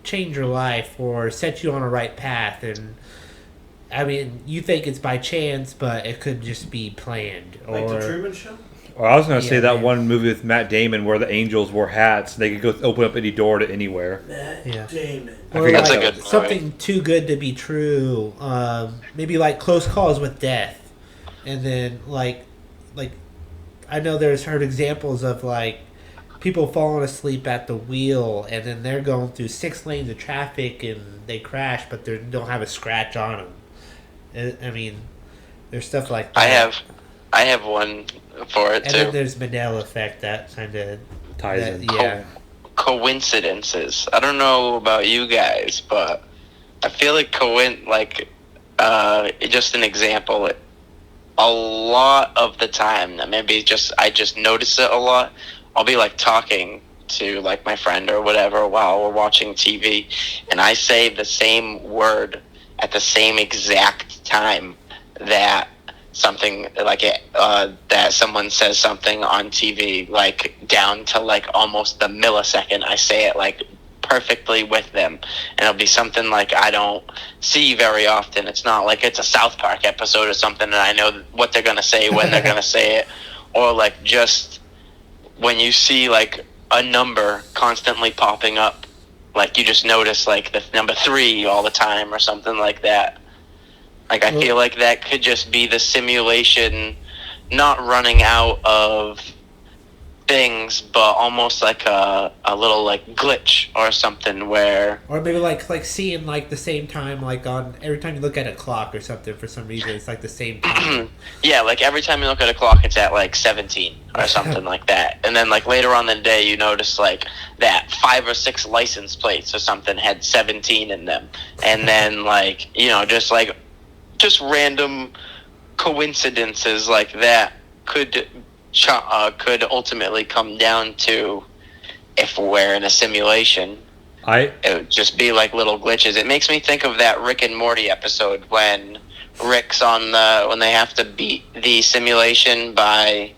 change your life, or set you on a right path, and you think it's by chance, but it could just be planned. Like the Truman Show? Or I was going to say that man. one movie with Matt Damon where the angels wore hats. They could go open up any door to anywhere. Matt Damon. Or forget That's a like good movie. something too good to be true. Maybe like Close Calls with Death, and then like I know there's heard examples of like people falling asleep at the wheel, and then they're going through 6 lanes of traffic and they crash, but they don't have a scratch on them. There's stuff like that. I have one for it And then too. there's Mandela effect that kind of Ties in. Yeah. Coincidences. I don't know about you guys, but I feel like just an example. A lot of the time, maybe I just notice it a lot. I'll be like talking to like my friend or whatever while we're watching TV, and I say the same word at the same exact time that something like that someone says something on TV, like down to like almost the millisecond. I say it like perfectly with them, and it'll be something like I don't see very often. It's not like it's a South Park episode or something and I know what they're gonna say when they're gonna say it, or like just when you see like a number constantly popping up, like you just notice like the number 3 all the time or something like that. Like I feel like that could just be the simulation not running out of things, but almost like a little like glitch or something where Or maybe like seeing like the same time, like on every time you look at a clock or something, for some reason it's like the same time. yeah, like every time you look at a clock, it's at like 17 or something like that. And then like later on in the day, you notice like that 5 or 6 license plates or something had 17 in them. And then like, just random coincidences like that could ultimately come down to, if we're in a simulation, it would just be like little glitches. It makes me think of that Rick and Morty episode when Rick's when they have to beat the simulation by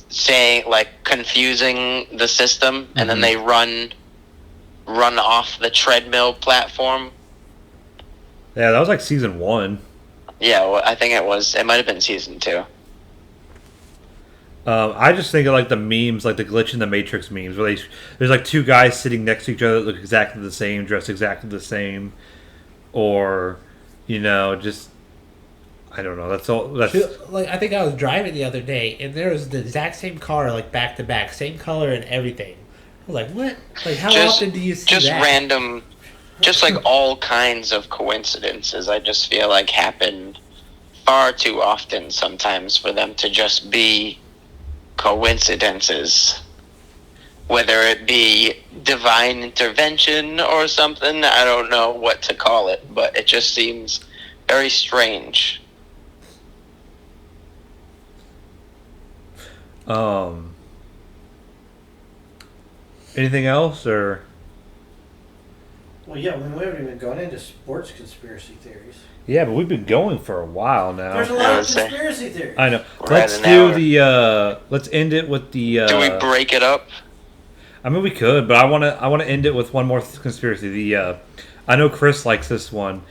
saying, like, confusing the system, and then they run off the treadmill platform. Yeah, that was like season 1. Yeah, well, I think it might have been season 2. I just think of like the memes, like the glitch in the Matrix memes, where there's like 2 guys sitting next to each other that look exactly the same, dressed exactly the same, or just I don't know. That's all. That's Like, I think I was driving the other day, and there was the exact same car, like back to back, same color and everything. I was like, what? Like, how often do you see just that? random, just like all kinds of coincidences. I just feel like happen far too often sometimes for them to just be coincidences, whether it be divine intervention or something. I don't know what to call it, but it just seems very strange. Anything else, or Well, yeah, we haven't even gone into sports conspiracy theories. yeah, but we've been going for a while now. There's a lot of conspiracy theories. I know. We're Let's at an do hour. let's end it with the. Do we break it up? I mean, we could, but I want to end it with one more conspiracy. I know Chris likes this one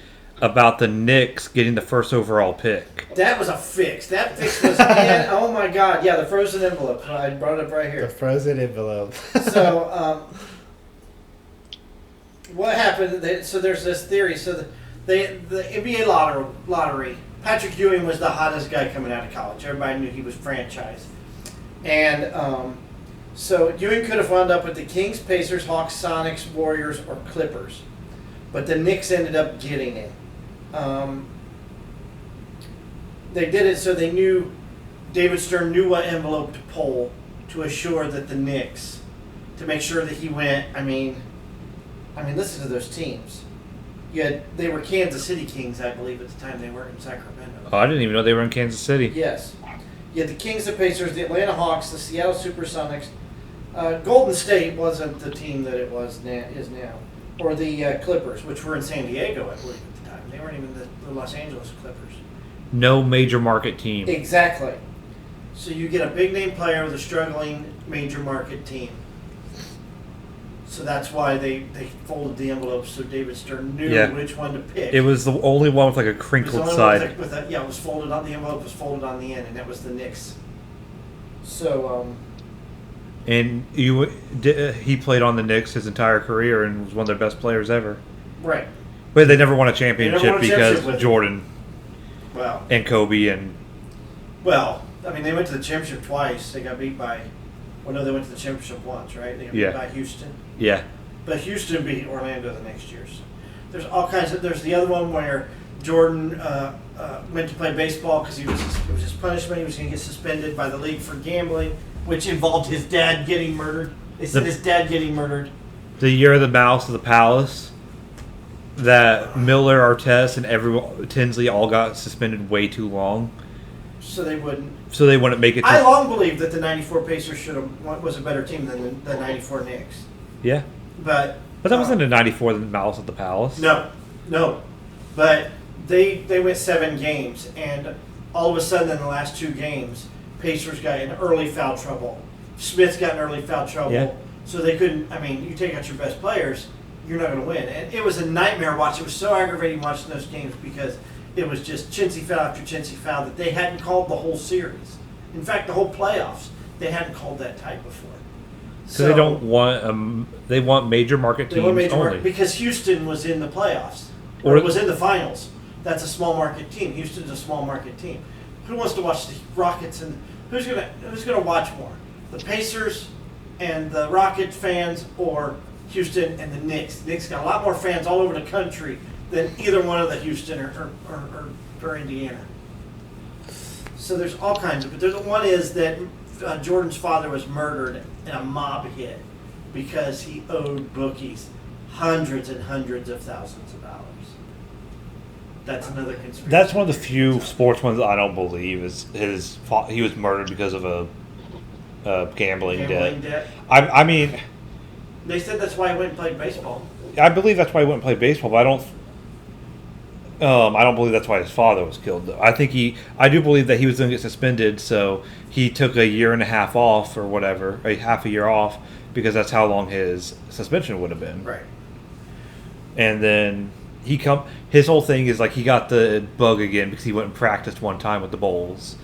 about the Knicks getting the first overall pick. That was a fix. That fix was in. Oh my God! Yeah, the frozen envelope. I brought it up right The here. frozen envelope. So, what happened? So there's this theory. So the NBA lottery. Patrick Ewing was the hottest guy coming out of college. Everybody knew he was franchised, and so Ewing could have wound up with the Kings, Pacers, Hawks, Sonics, Warriors, or Clippers, but the Knicks ended up getting it. They did it so they knew David Stern knew what envelope to pull to assure that the Knicks, to make sure that he went. I mean, listen to those teams. They were Kansas City Kings, I believe, at the time. They were in Sacramento. Oh, I didn't even know they were in Kansas City. Yes. You had the Kings, the Pacers, the Atlanta Hawks, the Seattle Supersonics. Golden State wasn't the team that it is now. Or the Clippers, which were in San Diego, I believe, at the time. They weren't even the Los Angeles Clippers. No major market team. Exactly. So you get a big name player with a struggling major market team. So that's why they folded the envelope so David Stern knew which one to pick. It was the only one with like a crinkled side. It was folded on the envelope. Was folded on the end, and that was the Knicks. So. And he played on the Knicks his entire career and was one of their best players ever. Right. But they never won a championship because with Jordan. Well. And Kobe and. Well, they went to the championship twice. They got beat by. Well, no, they went to the championship once, right? They got beat by Houston. Yeah. But Houston beat Orlando the next year. So there's all kinds of. There's the other one where Jordan went to play baseball because it was his punishment. He was going to get suspended by the league for gambling, which involved his dad getting murdered. They said his dad getting murdered. The year of the Mouse of the Palace, that Miller, Artest, and Tinsley all got suspended way too long. So they wouldn't make it. I long believed that the '94 Pacers was a better team than the '94 Knicks. Yeah. But that wasn't a '94 the Mouse at the Palace. No. But they went 7 games, and all of a sudden in the last 2 games, Pacers got in early foul trouble. Smith got in early foul trouble. Yeah. So they couldn't. You take out your best players, you're not going to win. And it was a nightmare watch. It was so aggravating watching those games because it was just chintzy foul after chintzy foul that they hadn't called the whole series. In fact, the whole playoffs, they hadn't called that type before. So they don't want they want major market teams only. Because Houston was in the playoffs or was in the finals. That's a small market team. Houston's a small market team. Who wants to watch the Rockets and who's gonna watch more? the Pacers and the Rocket fans or Houston and the Knicks. The Knicks got a lot more fans all over the country than either one of the Houston or Indiana. So there's all kinds of, but the one is that Jordan's father was murdered in a mob hit because he owed bookies hundreds and hundreds of thousands of dollars. That's another conspiracy. That's one of the few sports ones that I don't believe is he was murdered because of a gambling debt. I mean, they said that's why he went and played baseball. I believe that's why he went and played baseball, but I don't believe that's why his father was killed. Though. I do believe that he was going to get suspended, so he took a year and a half off or whatever, half a year off, because that's how long his suspension would have been. Right. And then his whole thing is like he got the bug again because he went and practiced one time with the Bulls.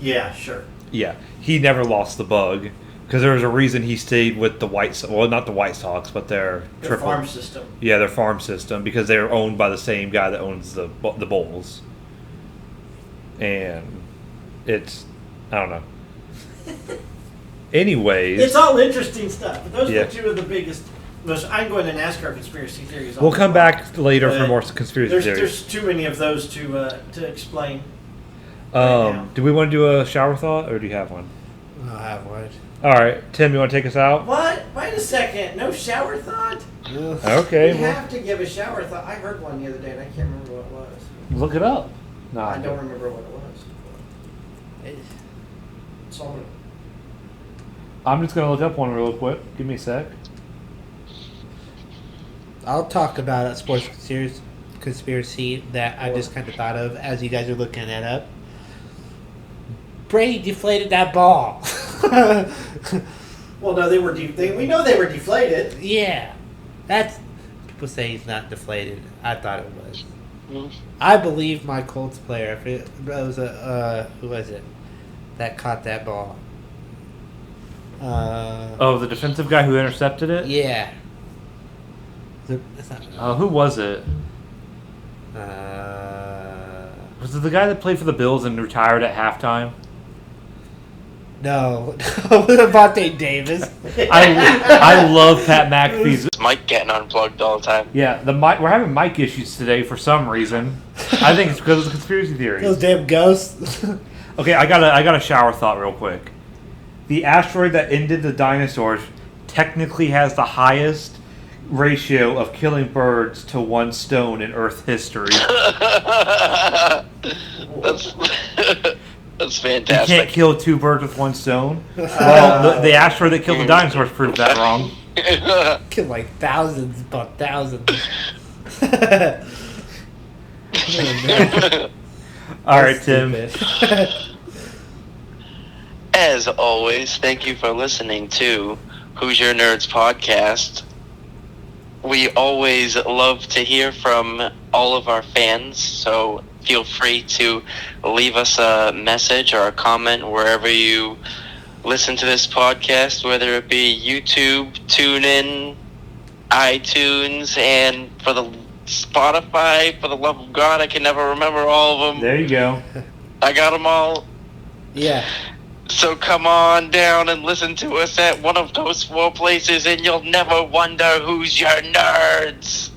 Yeah, sure. Yeah, he never lost the bug because there was a reason he stayed with the White Sox. Well, not the White Sox, but their farm system. Yeah, their farm system because they are owned by the same guy that owns the Bulls. And it's I don't know. Anyways, it's all interesting stuff. But those Yeah. are two of the biggest. I'm going to NASCAR conspiracy theories. we'll come back later for But more conspiracy theories. There's too many of those to explain. now. Do we want to do a shower thought or do you have one? I'll have one. All right, Tim, you want to take us out? What? Wait a second. No shower thought? Okay, We well, have to give a shower thought. I heard one the other day and I can't remember what it was. look it up. No, I don't remember what it was. So I'm just gonna look up one real quick. Give me a sec. I'll talk about a sports conspiracy that I just kind of thought of as you guys are looking it up. Brady deflated that ball. well, no, they were. We know they were deflated. Yeah, that's people say he's not deflated. I thought it was. Mm. I believe my Colts player. If it was who was it that caught that ball? Oh, the defensive guy who intercepted it? Yeah. Who was it? Was it the guy that played for the Bills and retired at halftime? No, Vontae Davis. I love Pat McAfee's. Mike getting unplugged all the time. Yeah, we're having mic issues today for some reason. I think it's because of the conspiracy theory. Those damn ghosts. Okay, I got a shower thought real quick. The asteroid that ended the dinosaurs technically has the highest ratio of killing birds to one stone in Earth history. That's that's You fantastic. can't kill two birds with one stone. Well, the asteroid that killed the dinosaurs proved that wrong. Killed like thousands upon thousands. All right, Tim. As always, thank you for listening to Who's Your Nerds podcast. We always love to hear from all of our fans, so feel free to leave us a message or a comment wherever you listen to this podcast, whether it be YouTube, TuneIn, iTunes, and for the Spotify. For the love of God, I can never remember all of them. There you go. I got them all. Yeah. So come on down and listen to us at one of those 4 places, and you'll never wonder who's your nerds.